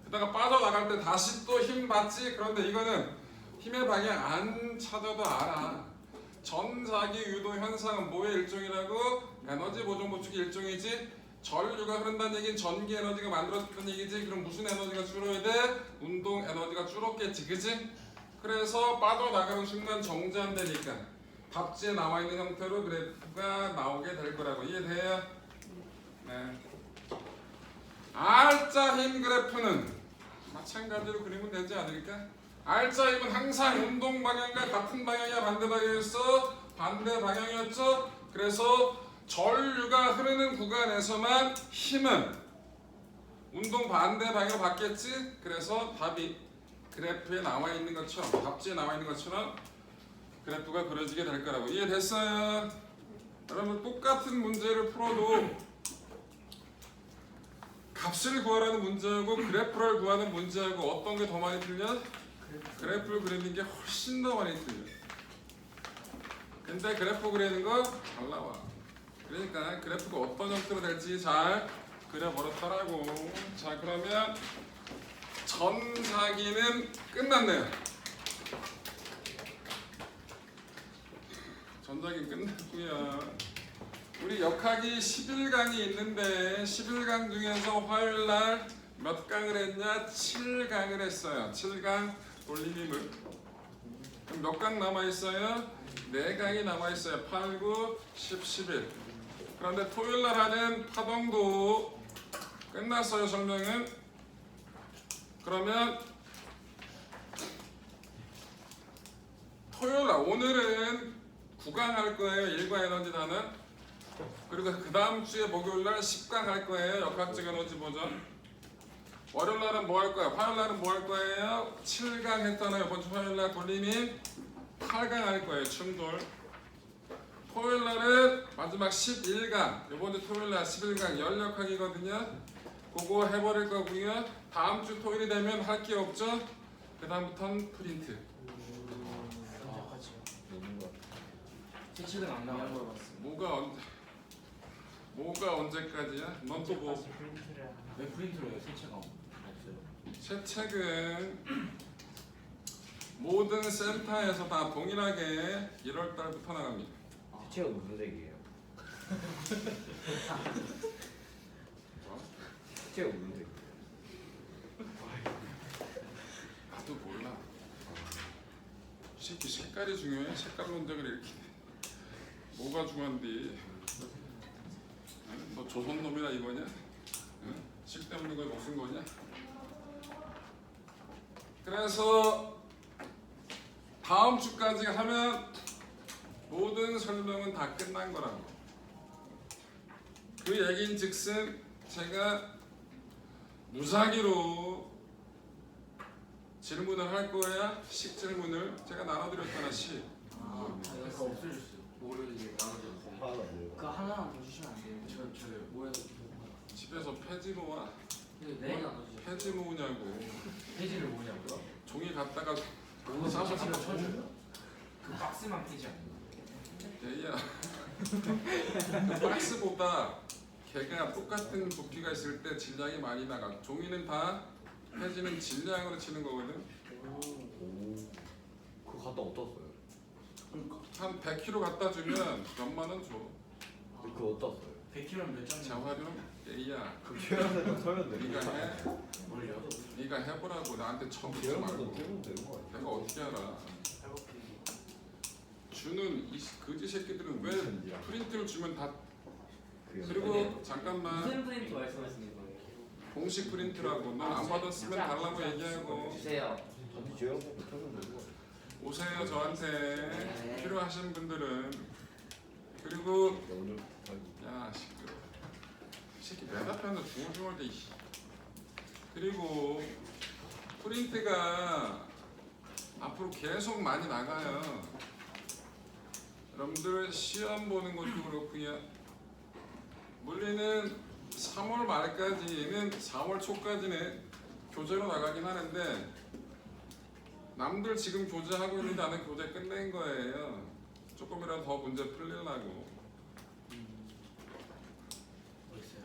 그다가 빠져나갈 때 다시 또 힘 받지? 그런데 이거는 힘의 방향 안 찾아도 알아. 전자기 유도 현상은 뭐의 일종이라고? 에너지 보존 보충의 일종이지. 전류가 흐른다는 얘기는 전기 에너지가 만들어졌다는 얘기지. 그럼 무슨 에너지가 줄어야 돼? 운동 에너지가 줄었겠지, 그지? 그래서 빠져나가는 순간 정지한다니까 답지에 나와 있는 형태로 그래프가 나오게 될 거라고. 이해돼요? 네. R자 힘 그래프는 마찬가지로 그리면 되지 않을까? R자 힘은 항상 운동 방향과 같은 방향이야, 반대 방향이었어? 반대 방향이었죠? 그래서 전류가 흐르는 구간에서만 힘은 운동 반대 방향으로 받겠지? 그래서 답이 그래프에 나와 있는 것처럼 답지에 나와 있는 것처럼 그래프가 그려지게 될 거라고. 이해됐어요? 여러분 똑같은 문제를 풀어도 값을 구하라는 문제하고 그래프를 구하는 문제하고 어떤 게 더 많이 틀려? 그래프를 그리는 게 훨씬 더 많이 틀려. 근데 그래프 그리는 거 잘 나와. 그러니까 그래프가 어떤 형태로 될지 잘 그려버렸더라고. 자 그러면 전사기는 끝났네요. 전자기는 끝났고요. 우리 역학이 11강이 있는데 11강 중에서 화요일날 몇 강을 했냐? 7강을 했어요. 7강 돌림임을. 그럼 몇 강 남아있어요? 4강이 남아있어요. 8, 9, 10, 11. 그런데 토요일날 하는 파동도 끝났어요. 설명은. 그러면 토요일날 오늘은 9강 할 거예요. 일과 에너지 단원. 그리고 그 다음 주에 목요일날 10강 할 거예요. 역학적 에너지 보전. 월요일날은 뭐 할 거예요? 화요일날은 뭐 할 거예요? 7강 했잖아요. 이번 주 화요일날 돌림이 8강 할 거예요. 충돌. 토요일날은 마지막 11강. 이번 주 토요일날 11강 열역학이거든요. 그거 해버릴 거고요. 다음 주 토요일이 되면 할 게 없죠? 그 다음부터는 프린트. 언제까지요? 너무 거. 세칙은 안 나와요. 뭐가 언제까지야? 넌 또 뭐? 언제까지 프린트를 하나? 왜 프린트로 해요? 세칙은 없어요. 새 책은 모든 센터에서 다 동일하게 1월 달부터 나갑니다. 체가 무슨 색이에요? 체가 무슨 색이에요? 나도 몰라. 이 새끼 색깔이 중요해. 색깔 논쟁을 이렇게. 뭐가 중요한디? 응? 너 조선 놈이라 이거냐? 응? 쓸데없는 걸 무슨 거냐? 그래서 다음 주까지 하면 모든 설명은 다 끝난 거라고. 그 얘기인즉슨 제가 무작위로 질문을 할 거야. 식 질문을 제가 나눠드렸잖아. 식. 그거 없어졌어요. 뭐를 이제 나눠줬어요? 하나 안 돼요. 그 하나만 더 주시면 안 돼요? 저요. 뭐야? 집에서 폐지 모아? 네? 폐지 모으냐고. 페이지를 뭐냐고요? 종이 갖다가 그거 싸서 사서 다 쳐줘요? 그 박스만 페이지 아니에요? 얘야. 그 박스보다 걔가 똑같은 부피가 있을 때 질량이 많이 나가. 종이는 다 폐지는 질량으로 치는 거거든. 오. 그거 갖다 어디다 써요? 한 100kg 갖다 주면 몇만 원 줘. 그거 어디다 써요? 100kg면 몇 장이에요? 재활용? 얘야. 그 계란에다 털면 되는 네가 거 해. 아니에요? 뭘요? 네가 해보라고. 나한테 처음 묻지 계란에다 말고. 털면 되는 거 아니에요? 내가 어떻게 알아? 배고프기. 주는 이 거지 새끼들은 왜 무슨이야? 프린트를 주면 다. 그게 그리고 잠깐만. 무슨 프린트 말씀하시는 거예요? 공식 프린트라고. 넌 안 받았으면 달라고 얘기하고. 주세요. 단지 계란에다 털면 되는 거 아니에요? 오세요 저한테. 네. 필요하신 분들은. 그리고 야, 오늘 아이고. 야 시끄러. 이 새끼 대답하면서 중얼중얼 대. 그리고 프린트가 앞으로 계속 많이 나가요. 여러분들 시험 보는 것도 그렇고요. 물리는 3월 말까지는 4월 초까지는 교재로 나가긴 하는데 남들 지금 교재하고 있는데 나는 교재 끝낸 거예요. 조금이라도 더 문제 풀리려고. 멋있어요.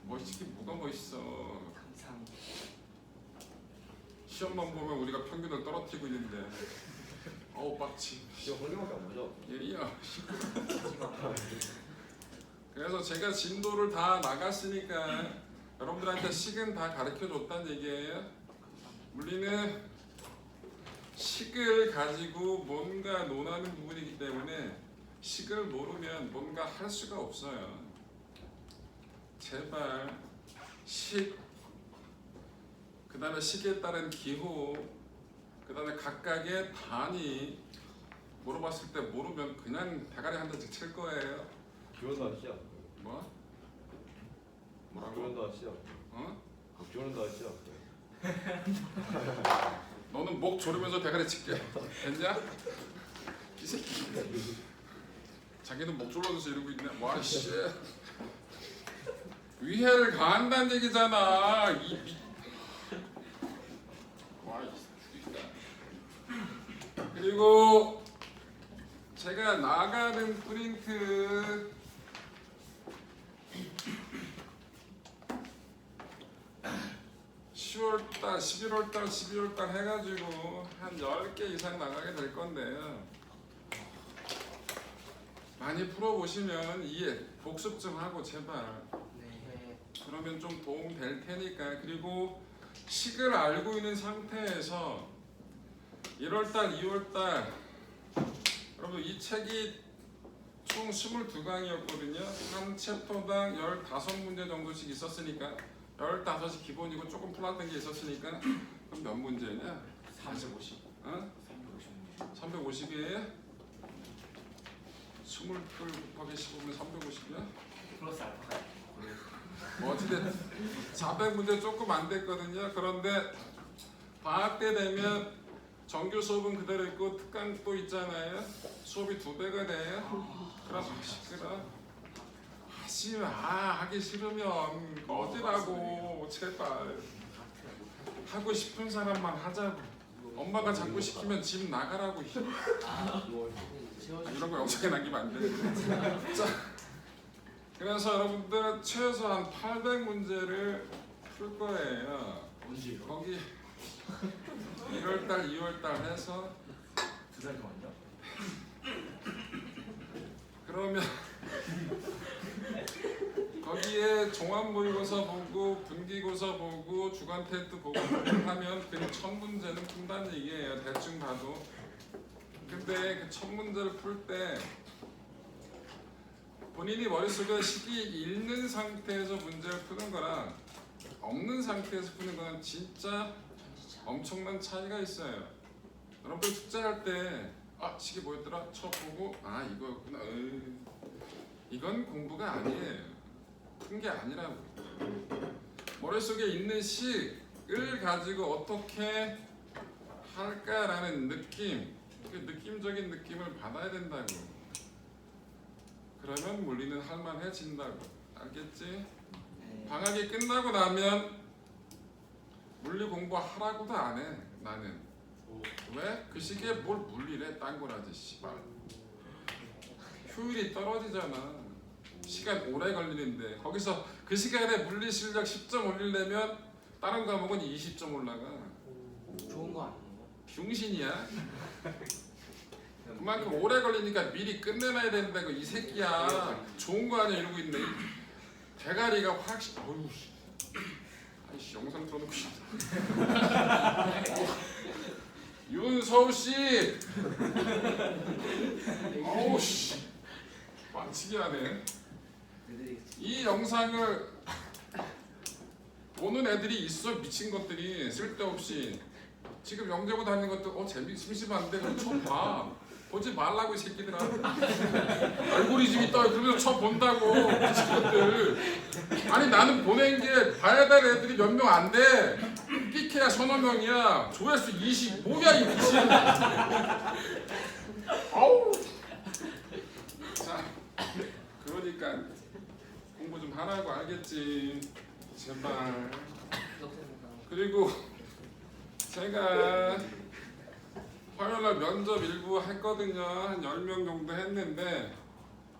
멋있게 뭐가 멋있어. 감사합니다. 시험만 보면 우리가 평균을 떨어뜨리고 있는데 어우 빡치. 이거 환경밖에 안 보죠? 예리야. 그래서 제가 진도를 다 나갔으니까 여러분들한테 식은 다 가르쳐 줬다는 얘기예요. 물리는 식을 가지고 뭔가 논하는 부분이기 때문에 식을 모르면 뭔가 할 수가 없어요. 제발 식, 그 다음에 식에 따른 기호, 그 다음에 각각의 단위 물어봤을 때 모르면 그냥 대가리 한 대씩 칠 거예요. 기원 날씨 안 돼요? 뭐? 박주현도 하시죠. 어? 박주현도 하시죠. 너는 목 조르면서 대가리 칠게. 됐냐? 이 새끼. 자기는 목 졸라서 이러고 있네. 와 씨. 위해를 가한다는 얘기잖아. 와 죽이다. 그리고 제가 나가는 프린트 (10월달) (11월달) (12월달) 해가지고 한 10개 이상 나가게 될 건데요. 많이 풀어보시면 이해 복습 좀 하고 제발. 네. 그러면 좀 도움 될 테니까. 그리고 식을 알고 있는 상태에서 1월달, 2월달 여러분 이 책이 총 22강이었거든요. 한 챕터당 15문제 정도씩 있었으니까 15이 기본이고 조금 플랫된 게 있었으니까 그럼 몇 문제냐? 350. 어? 350. 350이에요? 20개 곱하기 15면 350이야? 플러스 알파가. 뭐 어쨌든 400문제 조금 안 됐거든요. 그런데 방학 때 되면 정규 수업은 그대로 있고 특강 또 있잖아요. 수업이 2배가 돼요. 그럼 하기 싫으면 꺼지라고 제발. 하고 싶은 사람만 하자고. 엄마가 자꾸 시키면 집 나가라고. 이런 거 영상에 남기면 안 돼. 자, 그래서 여러분들 최소 한 800문제를 풀 거예요. 언제요? 거기 1월달, 2월달 해서 2달 동안요? 그러면 거기에 종합모의고사 보고 분기고사 보고 주간 테스트 보고 하면 그 1000문제는 푼다는 얘기예요. 대충 봐도. 근데 그 1000문제를 풀 때 본인이 머릿속에 식이 있는 상태에서 문제를 푸는 거랑 없는 상태에서 푸는 거는 진짜 엄청난 차이가 있어요. 여러분들 숙제할 때 식이 뭐였더라? 쳐보고 이거였구나. 이건 공부가 아니에요. 푼 게 아니라고. 머릿속에 있는 식을 가지고 어떻게 할까라는 느낌, 그 느낌적인 느낌을 받아야 된다고. 그러면 물리는 할만해진다고. 알겠지? 방학이 끝나고 나면 물리 공부하라고도 안 해. 나는. 왜? 그 시기에 뭘 물리래? 딴 거라지 씨발. 효율이 떨어지잖아. 시간 오래 걸리는데 거기서 그 시간에 물리 실력 10점 올리려면 다른 과목은 20점 올라가. 좋은 거 아니에요? 병신이야. 그만큼 오래 걸리니까 미리 끝내놔야 된다고. 이 새끼야. 좋은 거 아니야 이러고 있네. 대가리가 확실히. 어휴 씨. 아이씨 영상 틀어놓고 싶다. 윤서우 씨. 어우 씨. 빡치게 하네. 이 영상을 보는 애들이 있어. 미친 것들이 쓸데없이. 지금 영재보다 하는 것도 심심한데 그럼 쳐봐. 보지 말라고 이 새끼들아. 알고리즘이 떠요. 그러면서 쳐본다고 미친 것들. 아니 나는 보낸 게 봐야 될 애들이 몇 명 안 돼. 삐케야 서너 명이야. 조회수 20. 뭐야 이 미친. 아우. 자 그러니까 공부 좀 하라고. 알겠지? 제발. 그리고 제가 화요일날 면접 일부 했거든요. 한 10명 정도 했는데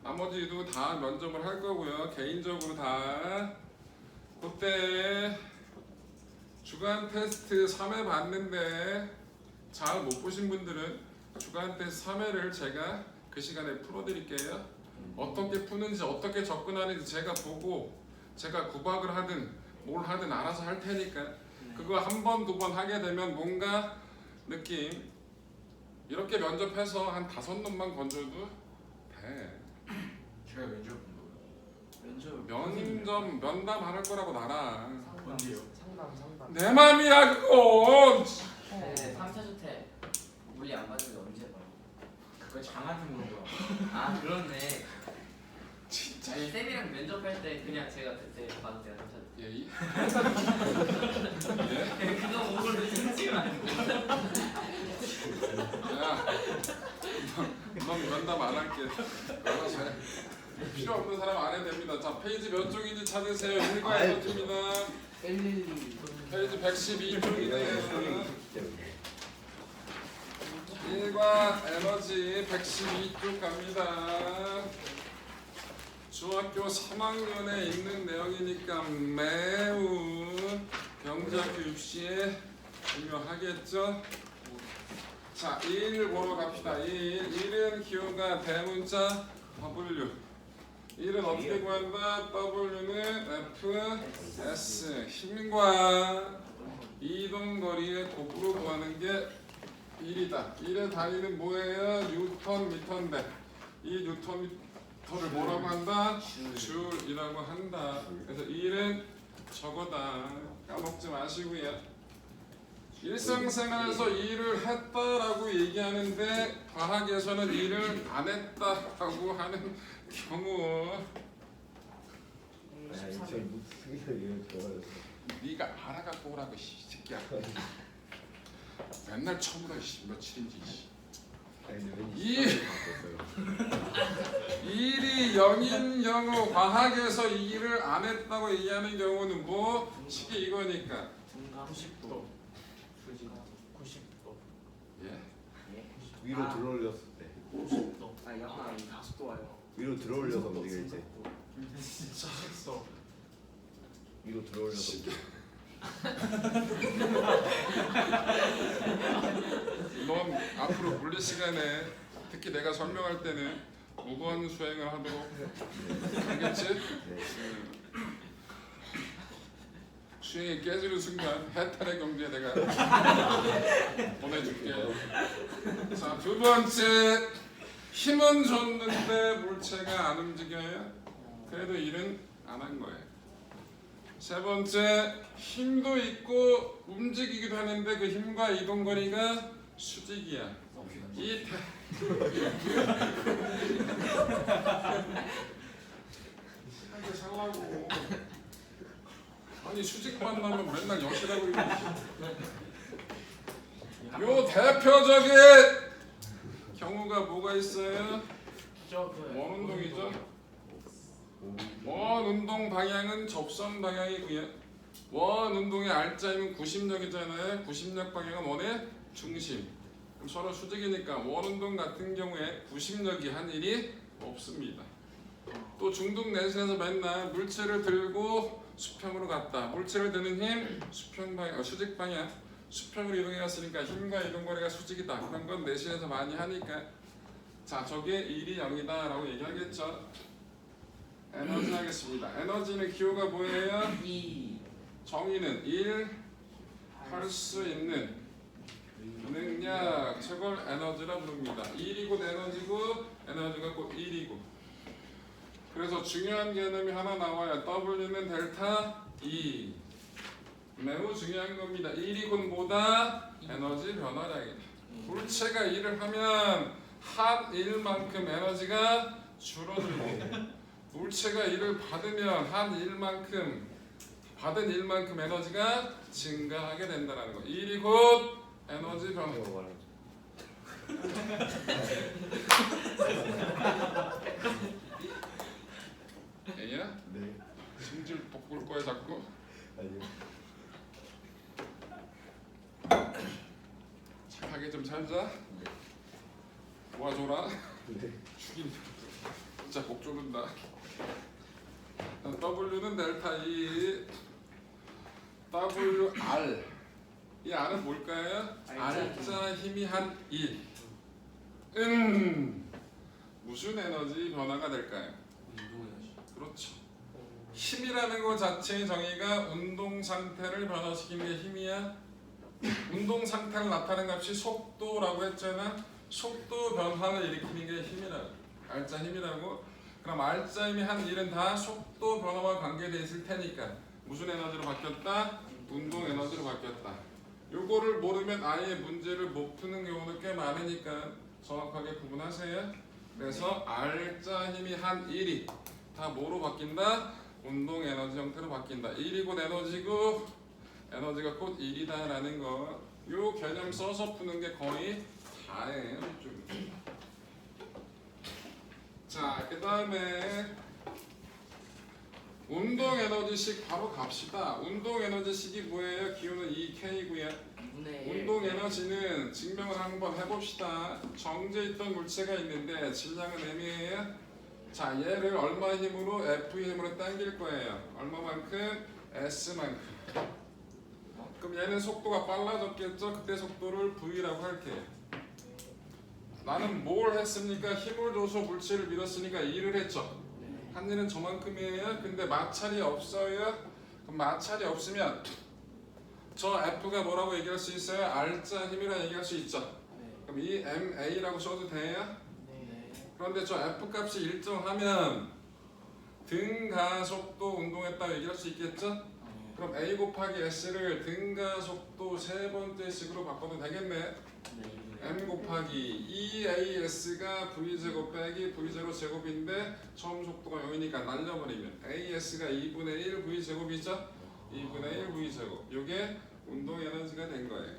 나머지도 다 면접을 할 거고요. 개인적으로 다. 그때 주간 테스트 3회 봤는데 잘 못 보신 분들은 주간 테스트 3회를 제가 그 시간에 풀어드릴게요. 어떻게 푸는지 어떻게 접근하는지 제가 보고 제가 구박을 하든 뭘 하든 알아서 할 테니까 그거 한 번, 두 번 하게 되면 뭔가 느낌 이렇게 면접해서 한 5놈만 건져도 돼. 제가 면접 면담 할 거라고 나랑. 언제요? 상담. 내 맘이야 그거. 네, 3차 주택 물리 안 받은 게 언제 봐요? 그거 장한테 물은 거야. 그렇네. 진짜 아니 쌤이랑 면접할 때 그냥 제가 그때 봐도 돼요. 예의? 예? 그거 오글로 생각하면 안 돼. 야, 넌 면담 안 할게. 알아서 해. 필요 없는 사람 안 해도 됩니다. 자, 페이지 몇 쪽인지 찾으세요. 1과 에너지입니다. 112. 페이지 112쪽이네요. 1과 에너지 112쪽 갑니다. 중학교 3학년에 있는 내용이니까 매우 경제학교 입시에 중요하겠죠? 자, 1 보러 갑시다. 1은 기호가 대문자 W. 1은 어떻게 구한다? W는 F, S. 힘과 이동거리의 곱으로 구하는 게 1이다. 1의 단위는 뭐예요? 뉴턴 미터인데 이 뉴턴 미터를 뭐라고 한다? 줄이라고 한다. 그래서 1은 저거다. 까먹지 마시고요. 일상생활에서 일을 했다라고 얘기하는데 과학에서는 일을 안 했다라고 하는 경우 아니 저 목소리가 이거 좋아요. 네가 알아갖고 오라고 이 새끼야. 맨날 처음으로 며칠인지. 아니 근데 왠지 이- 바꿨어요. 일이 0인 경우 과학에서 일을 안 했다고 얘기하는 경우는 뭐? 식이 이거니까. 중간 90도. 수지가 90도. 예? 위로 들어올렸을 때 90도. 아 약간 다섯도 와요. 위로 들어올려서 움직일 때 진짜 했어. 위로 들어올려서 넌 앞으로 물리 시간에 특히 내가 설명할 때는 무건 수행을 하도록 알겠지? 네. 수행이 깨지는 순간 해탈의 경지에 내가 보내줄게. 자, 두 번째, 힘은 줬는데 물체가 안 움직여요. 그래도 일은 안 한 거예요. 세 번째, 힘도 있고 움직이기도 하는데 그 힘과 이동거리가 수직이야. 이 시간을 살라고. 아니 수직만 나면 맨날 여시라고 이러지. 요 대표적인 경우가 뭐가 있어요? 원운동이죠. 원운동 방향은 접선 방향이고요. 원운동의 R자임은 구심력이잖아요. 구심력 방향은 원의 중심. 그럼 서로 수직이니까 원운동 같은 경우에 구심력이 한 일이 없습니다. 또 중등 내신에서 맨날 물체를 들고 수평으로 갔다. 물체를 드는 힘 수평 방향, 수직 방향. 수평으로 이동해 갔으니까 힘과 이동거리가 수직이다. 그런 건 내신에서 많이 하니까 자, 저게 1이 0이다라고 얘기하겠죠. 에너지 하겠습니다. 에너지는 기호가 뭐예요? 2. 정의는 1 할 수 있는 능력, 저걸 에너지라 부릅니다. 1이 곧 에너지고 에너지가 곧 1이고. 그래서 중요한 개념이 하나 나와요. W는 델타 E. 매우 중요한 겁니다. 1이 곧 뭐다? 에너지 변화량이다. 물체가 일을 하면 한 일만큼 에너지가 줄어들고 물체가 일을 받으면 한 일만큼 받은 일만큼 에너지가 증가하게 된다는 거. 1이 곧 에너지 변화. 이거 말하는 얘야? 네. 승질 돋굴 거야 자꾸. 아니요. 착하게 좀 살자. 도와줘라. 네. 죽인. 진짜 목 조른다. W는 델타 E. WR. 이 R은 뭘까요? R자 힘이 한 1. 무슨 에너지 변화가 될까요? 그렇죠. 힘이라는 것 자체의 정의가 운동 상태를 변화시키는 게 힘이야. 운동 상태를 나타내는 값이 속도라고 했잖아. 속도 변화를 일으키는 게 힘이라고. R자 힘이라고. 그럼 R자 힘이 한 일은 다 속도 변화와 관계되어 있을 테니까 무슨 에너지로 바뀌었다? 운동 에너지로 바뀌었다. 요거를 모르면 아예 문제를 못 푸는 경우는 꽤 많으니까 정확하게 구분하세요. 그래서 R자 힘이 한 1이 다 뭐로 바뀐다? 운동 에너지 형태로 바뀐다. 1이고 에너지고 에너지가 곧 1이다라는 거. 요 개념 써서 푸는 게 거의 다예요. 좀. 자, 그 다음에 운동 에너지식 바로 갑시다. 운동 에너지식이 뭐예요? 기호는 2K고요. 2분의 1. 운동 에너지는 증명을 한번 해봅시다. 정제 있던 물체가 있는데 질량은 M이에요. 자, 얘를 얼마 힘으로? F 힘으로 당길 거예요. 얼마만큼? S만큼. 그럼 얘는 속도가 빨라졌겠죠? 그때 속도를 V라고 할게요. 나는 뭘 했습니까? 힘을 줘서 물체를 밀었으니까 일을 했죠. 한 일은 저만큼이에요. 근데 마찰이 없어요. 그럼 마찰이 없으면 저 F가 뭐라고 얘기할 수 있어요? R자 힘이라 얘기할 수 있죠. 그럼 이 MA라고 써도 돼요? 네. 그런데 저 F 값이 일정하면 등가속도 운동했다고 얘기할 수 있겠죠? 그럼 A 곱하기 S를 등가속도 세 번째 식으로 바꿔도 되겠네. M 곱하기 2AS가 V제곱 빼기 V0 제곱인데 처음 속도가 0이니까 날려버리면 AS가 2분의 1 V제곱이죠? 2분의 1 V제곱. 요게 운동 에너지가 된 거예요.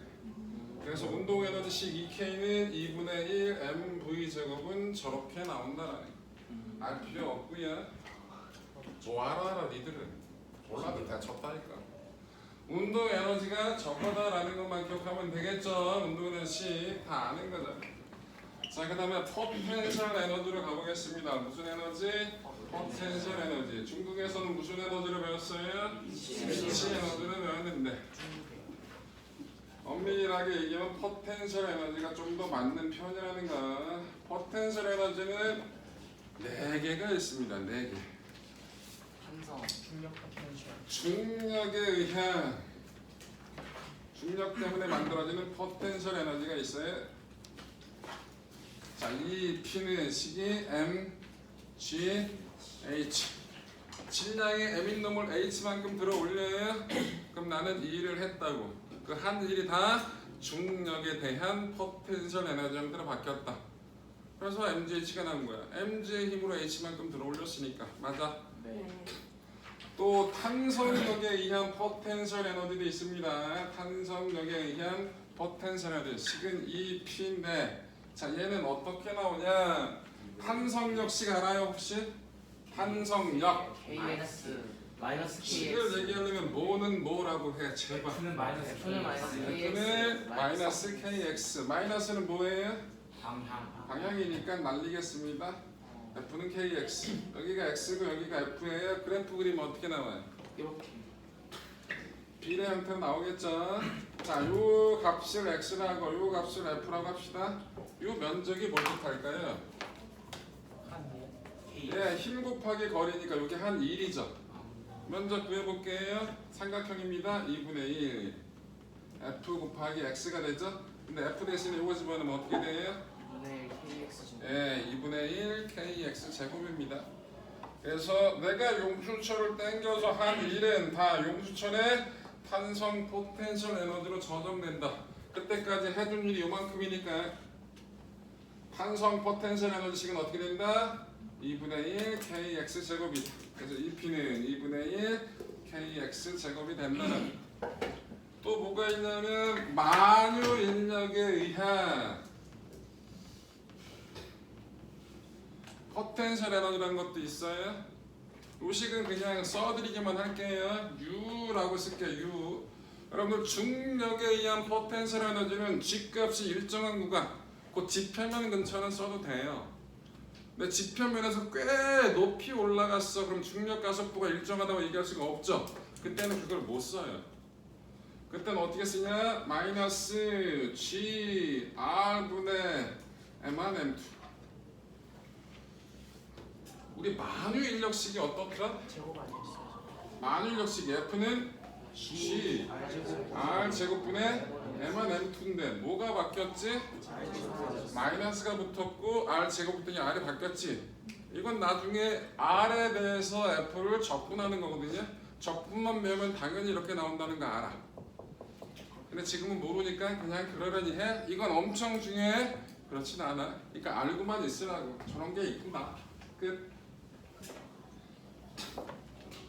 그래서 운동 에너지식 2K는 2분의 1 MV제곱은 저렇게 나온다라는 거. 알 필요 없고요. 뭐 알아 니들은. 몰라도 다 적다니까. 운동 에너지가 저거다라는 것만 기억하면 되겠죠. 운동 에너지 다 아는 거잖아. 자, 그 다음에 포텐셜 에너지로 가보겠습니다. 무슨 에너지? 포텐셜 에너지. 중국에서는 무슨 에너지를 배웠어요? 위치 에너지를 배웠는데 엄밀하게 얘기하면 포텐셜 에너지가 좀 더 맞는 편이라는 거. 포텐셜 에너지는 4개가 있습니다. 4개. 항상 중력 포텐셜. 중력에 의한 중력 때문에 만들어지는 포텐셜 에너지가 있어요. 자, 이 P는 식이 M, G, H. 질량의 M인 놈을 H만큼 들어 올려요. 그럼 나는 이 일을 했다고. 그 한 일이 다 중력에 대한 포텐셜 에너지 형태로 바뀌었다. 그래서 MGH가 나온 거야. MG의 힘으로 H만큼 들어 올렸으니까. 맞아. 네. 또 탄성력에 의한 포텐셜 에너지도 있습니다. 탄성력에 의한 포텐셜 에너지 식은 2P인데 자, 얘는 어떻게 나오냐? 탄성력식 알아요 혹시? 탄성력 KX 마이너스 식을 KX. 얘기하려면 뭐는 뭐라고 해 제발. F는 마이너스 F는 마이너스 F는 마이너스 KX. 마이너스는 뭐예요? 방향. 방향이니까 날리겠습니다. F는 KX. 여기가 X고 여기가 F예요. 그래프 그리면 어떻게 나와요? 이렇게. 비례 형태로 나오겠죠. 자, 요 값을 X라고 요 값을 F라고 합시다. 요 면적이 뭘 뜻할까요? 예, 힘 곱하기 거리니까 이게 한 1이죠. 면적 구해볼게요. 삼각형입니다. 2분의 1 F 곱하기 X가 되죠. 근데 F 대신에 이거 집어넣으면 어떻게 돼요? 2분의 1 KX 중. 예, 2분의 1 KX 제곱입니다. 그래서 내가 용수철을 당겨서 한 일은 다 용수철의 탄성 포텐셜 에너지로 저장된다. 그때까지 해준 일이 요만큼이니까 탄성 포텐셜 에너지식은 어떻게 된다? 2분의 1 KX 제곱이다. 그래서 이 P는 2분의 1 KX 제곱이 된다는. 또 뭐가 있냐면 만유 인력에 의한 포텐셜 에너지라는 것도 있어요. 이 식은 그냥 써드리기만 할게요. U라고 쓸게요. U. 여러분들 중력에 의한 포텐셜 에너지는 G값이 일정한 구간, 그 지표면 근처는 써도 돼요. 근데 지표면에서 꽤 높이 올라갔어. 그럼 중력 가속도가 일정하다고 얘기할 수가 없죠. 그때는 그걸 못 써요. 그때는 어떻게 쓰냐? 마이너스 G R분의 M1 M2. 우리 만유 인력식이 어떻더라? 제곱 아니었어요. 만유 인력식 F는 G R 제곱분의 M1 M2인데 뭐가 바뀌었지? 마이너스가 붙었고 R 제곱분이 R이 바뀌었지. 이건 나중에 R에 대해서 F를 적분하는 거거든요. 적분만 배우면 당연히 이렇게 나온다는 거 알아. 근데 지금은 모르니까 그냥 그러려니 해. 이건 엄청 중요해? 그렇진 않아. 그러니까 알고만 있으라고. 저런 게 있구나. 끝.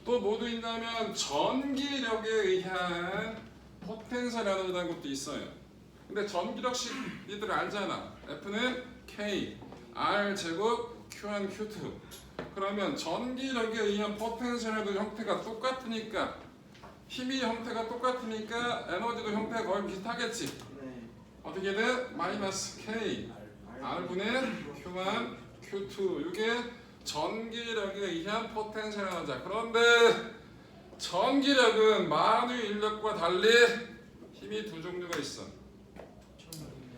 또 뭐도 있냐면 전기력에 의한 포텐셜이라는 것도 있어요. 근데 전기력식 니들 알잖아. F는 K, R 제곱, Q1, Q2. 그러면 전기력에 의한 포텐셜에도 형태가 똑같으니까 힘이 형태가 똑같으니까 에너지도 형태가 거의 비슷하겠지. 네. 어떻게 돼? 마이너스 K, R분의 Q1, Q2. 이게 전기력에 의한 포텐셜 에너지야. 그런데 전기력은 만유 인력과 달리 힘이 두 종류가 있어.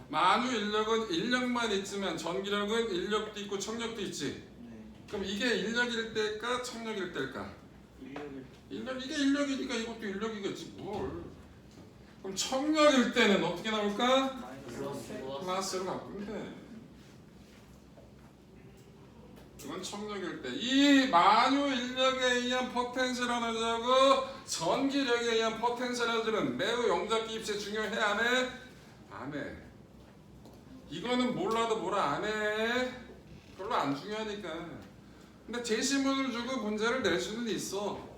만유 인력은 인력만 있지만 전기력은 인력도 있고 청력도 있지. 네. 그럼 이게 인력일 때일까 청력일 때일까? 이게 인력이니까 이것도 인력이겠지 뭘. 그럼 청력일 때는 어떻게 나올까? 마이너스. 플러스로 바꾸면 돼. 이건 청력일 때. 이 만유 인력에 의한 포텐셜 에너지하고 전기력에 의한 포텐셜 에너지는 매우 영작기 입시에 중요해 안 해? 안 해. 이거는 몰라도 뭐라 안 해. 별로 안 중요하니까. 근데 제시문을 주고 문제를 낼 수는 있어.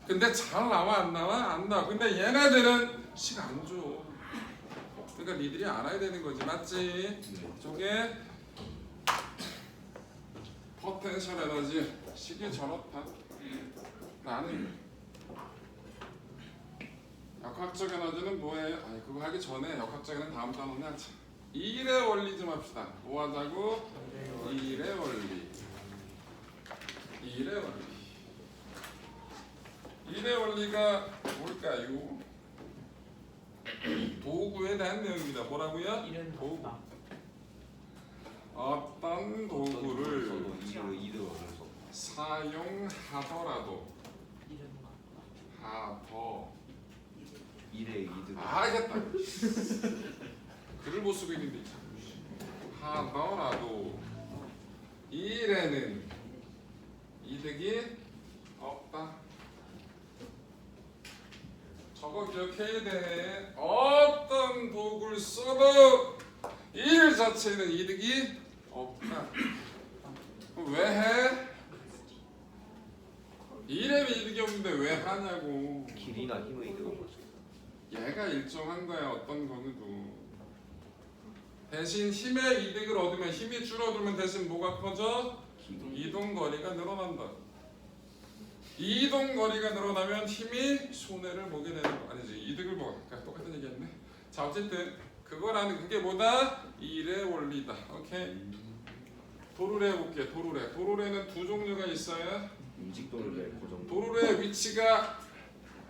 근데 잘 나와 안 나와? 안 나와. 근데 얘네들은 식 안 줘. 그러니까 니들이 알아야 되는 거지, 맞지? 저게 포텐셜 에너지 식이 저렇다. 나는 역학적 에너지는 뭐예요? 아니 그거 하기 전에 역학적 에너지 다음 단원에 하자. 일의 원리 좀 합시다. 뭐 하자고? 일의 원리. 일의 원리. 일의 원리가 뭘까요? 도구에 대한 내용입니다. 뭐라고요? 이런 도구. 어떤 도구를 저도 이를 얻어서 사용하더라도 이름 하더. 일의 이득을 알겠다. 글을 못 쓰고 있는데 하더라도 일에는 이득이 없다. 저거 기억해야 돼. 어떤 도구를 써도 일 자체는 이득이 없다. 그럼 왜 해? 일에는 이득이 없는데 왜 하냐고. 길이나 힘의 이득을 거죠. 얘가 일정한 거야. 어떤 거는 대신 힘의 이득을 얻으면 힘이 줄어들면 대신 뭐가 커져? 이동 거리가 늘어난다. 이동 거리가 늘어나면 힘이 손해를 보게 되는 거 아니지? 이득을 보게. 그러니까 똑같은 얘기했네. 자 어쨌든 그거라는 그게 뭐다? 일의 원리다. 오케이. 도르래 해볼게. 도르래. 도르래는 두 종류가 있어요. 움직도를 고정. 도르래의 위치가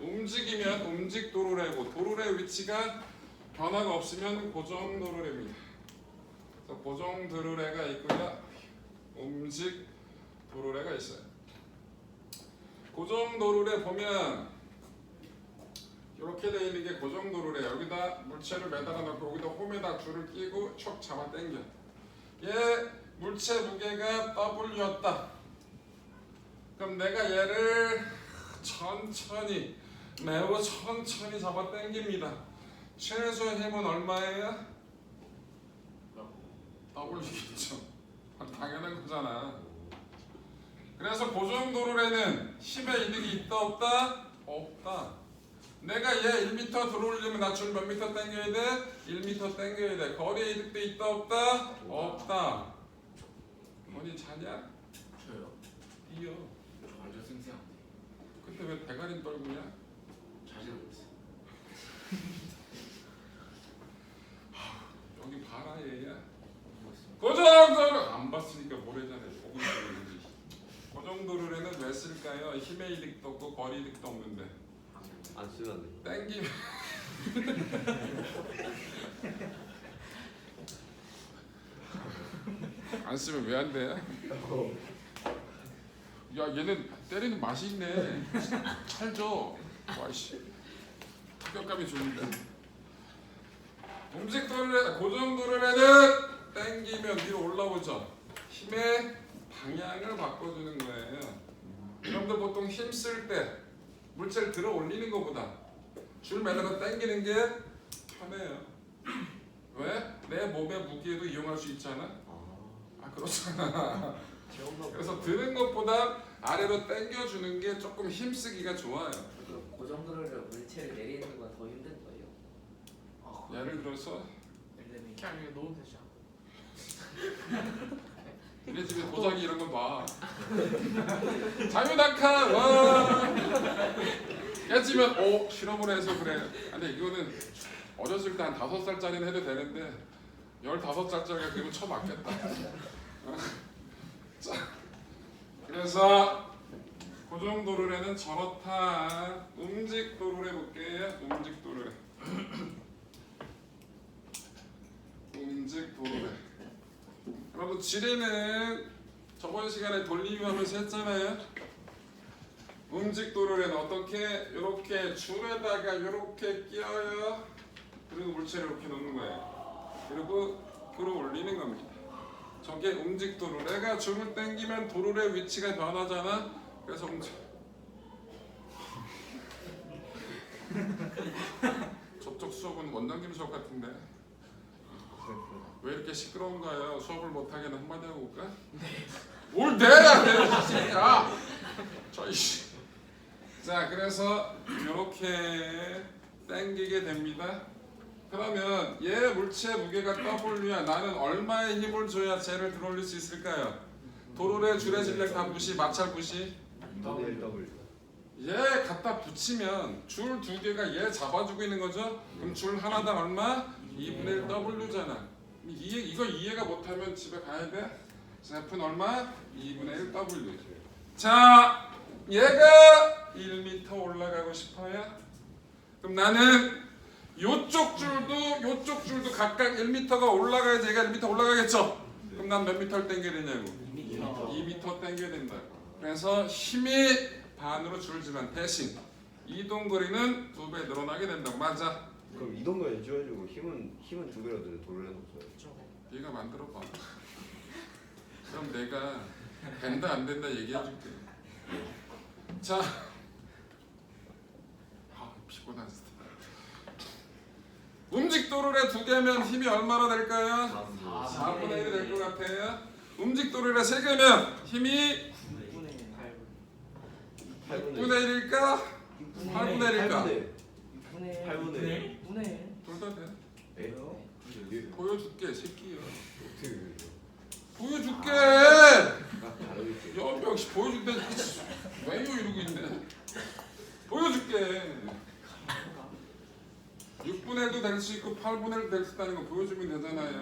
움직이면 움직 도르래고 도르래의 위치가 변화가 없으면 고정 도르래입니다. 그래서 고정 도르래가 있고요. 움직 도르래가 있어요. 고정 도르래 보면 이렇게 되어 있는 게 고정 도르래. 여기다 물체를 매달아 놓고 여기다 홈에다 줄을 끼고 촉 잡아 당겨. 얘 물체 무게가 W였다. 그럼 내가 얘를 천천히 매우 천천히 잡아 당깁니다. 최소 힘은 얼마예요? W겠죠. 당연한 거잖아. 그래서 고정 도르래는 힘의 이득이 있다 없다? 없다. 내가 얘 1m 들어올리면 나 줄 몇 미터 당겨야 돼? 1m 당겨야 돼. 거리의 이득도 있다 없다? 없다. 언니 자냐? 저요? 뛰어. 저 완전 생생한데. 근데 왜 대가리 떨구냐? 자신 없어요. 여기 봐라 얘야. 보고 있습니다. 고정도르 안 봤으니까 모래잖아. 보고 있는 고정도르래는 왜 쓸까요? 힘의 이득도 없고 거리 이득도 없는데 안 쓰면 안 돼. 땡기면 안 쓰면 왜 안 돼? 야 얘는 때리는 맛이 있네. 찰져. 와이씨 타격감이 좋은데. 움직 도르래 고정 도르래는 땡기면 위로 올라오죠. 힘의 방향을 바꿔주는 거예요. 여러분들 보통 힘 쓸 때 물체를 들어 올리는 것보다 줄 매달아 당기는 게 편해요. 왜? 내 몸의 무게도 이용할 수 있잖아. 아 그렇잖아. 그래서 드는 것보다 아래로 당겨주는 게 조금 힘쓰기가 좋아요. 고정도로를 물체를 내리는 건 더 힘든 거예요. 예를 들어서 엘리베이터. 그냥 이거 놓으면 되죠. 우리 집에 도자기 이런 거 봐. 자유낙하 와. 깨지면 오 실험을 해서 그래. 근데 이거는 어렸을 때 한 5살짜리는 해도 되는데 15살짜리가 그거 쳐맞겠다. 자, 그래서 고정도르래는 저렇다. 움직도르래 볼게요. 움직도르래. 움직도르래. 여러분 지뢰는 저번 시간에 돌림하면서 했잖아요. 움직도르래는 어떻게 이렇게 줄에다가 이렇게 끼워요. 그리고 물체를 이렇게 놓는 거예요. 그리고 끌어올리는 겁니다. 저게 움직도르래가 줄을 당기면 도르래 위치가 변하잖아. 그래서 저쪽 수업은 원장님 수업 같은데 왜 이렇게 시끄러운가요? 수업을 못하게는 한마디 하고 올까? 뭘 내야 돼? 야! 자, 그래서 이렇게 당기게 됩니다. 그러면 얘 물체 무게가 W야. 나는 얼마의 힘을 줘야 쟤를 들어올릴 수 있을까요? 도로래 줄의 질량 다 무시, 마찰 무시. 얘 갖다 붙이면 줄 2개가 얘 잡아주고 있는 거죠? 그럼 줄 하나당 얼마? 2분의 1 W잖아. 이거 이해가 못하면 집에 가야 돼. F는 얼마? 2분의 1 W. 자, 얘가 1m 올라가고 싶어요. 그럼 나는 요쪽 줄도 각각 1m가 올라가야지 얘가 1m 올라가겠죠? 그럼 난 몇 m를 당겨야 되냐고? 2m 당겨야 된다. 그래서 힘이 반으로 줄지만 대신 이동 거리는 2배 늘어나게 된다고. 맞아. 그럼 이동거리 줄여주고 힘은 2배로 드는 도르래는 없어요. 네가 만들어봐. 그럼 내가 된다 안 된다 얘기해줄게. 자, 피곤하다. 움직도르래 2개면 힘이 얼마나 될까요? 4분의 1이 될 것 같아요. 움직도르래 3개면 힘이 8분의 6분의 1일까? 8분의 1일까? 8분의 6분의 둘 다 돼. 왜요? 보여줄게 새끼야. 어떻게 그래요? 보여줄게. 다르겠지. 연병씨 보여줄게. 왜요 이러고 있네. 보여줄게. 6분의 1도 될 수 있고 8분의 1도 될 수 있다는 거 보여주면 되잖아요.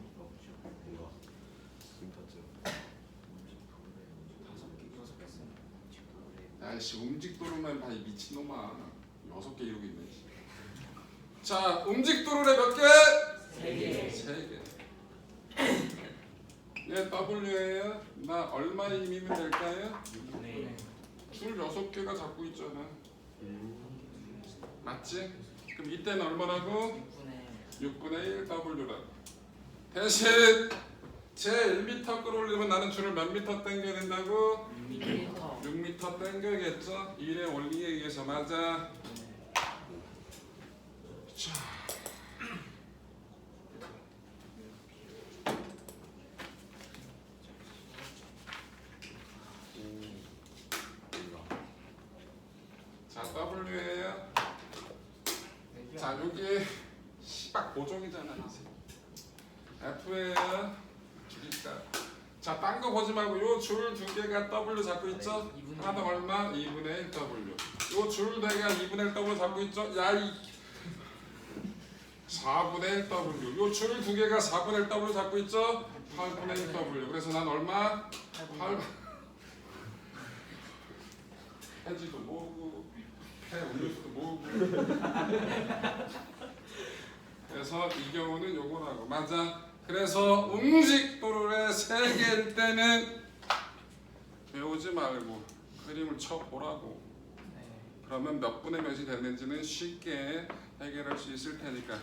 뭔가 지금 탔죠. 아이씨 움직도로만 봐 이 미친놈아. 6개 이러고 있네. 자, 움직도로래 몇 개? 3개. 3개. 얘 W예요. 나 얼마의 힘이면 될까요? 줄 6개가 잡고 있잖아. 맞지? 그럼 이때는 얼마라고? 6분의 1 W라고. 대신 제 1m 끌어올리면 나는 줄을 몇 미터 당겨야 된다고? 6m 당겨야겠죠? 1의 원리에 의해서. 맞아. 자. 자, W예요. 자, 여기 씨박 고정이잖아. F예요. 줄일까? 자, 딴 거 보지 말고 요 줄 2개가 W 잡고 있죠? 하나당 얼마? 2분의 1 W. 요 줄 4개가 2분의 1 W 잡고 있죠? 야, 이 4분의 1 W. 요 줄 2개가 4분의 1 W 잡고 있죠? 8분의 1 W. 그래서 난 얼마? 8. 해지도 모으고 해 음료수도 모으고. 그래서 이 경우는 요거라고. 맞아. 그래서 움직도로의 3개일 때는 배우지 말고 그림을 쳐보라고. 그러면 몇 분의 몇이 됐는지는 쉽게 해결할 수 있을 테니까.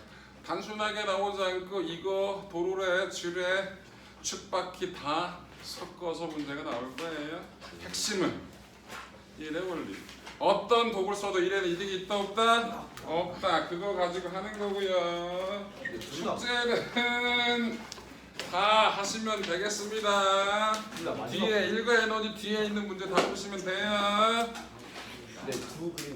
단순하게 나오지 않고 이거 도로래 줄에 축바퀴 다 섞어서 문제가 나올 거예요. 핵심은 1의 원리. 어떤 도구를 써도 일에는 이득이 있다 없다? 없다. 그거 가지고 하는 거고요. 근데 둘다 숙제는 다 하시면 되겠습니다. 마지막 뒤에 일과 에너지 뒤에 있는 문제 다 보시면 돼요. 근데 두 그림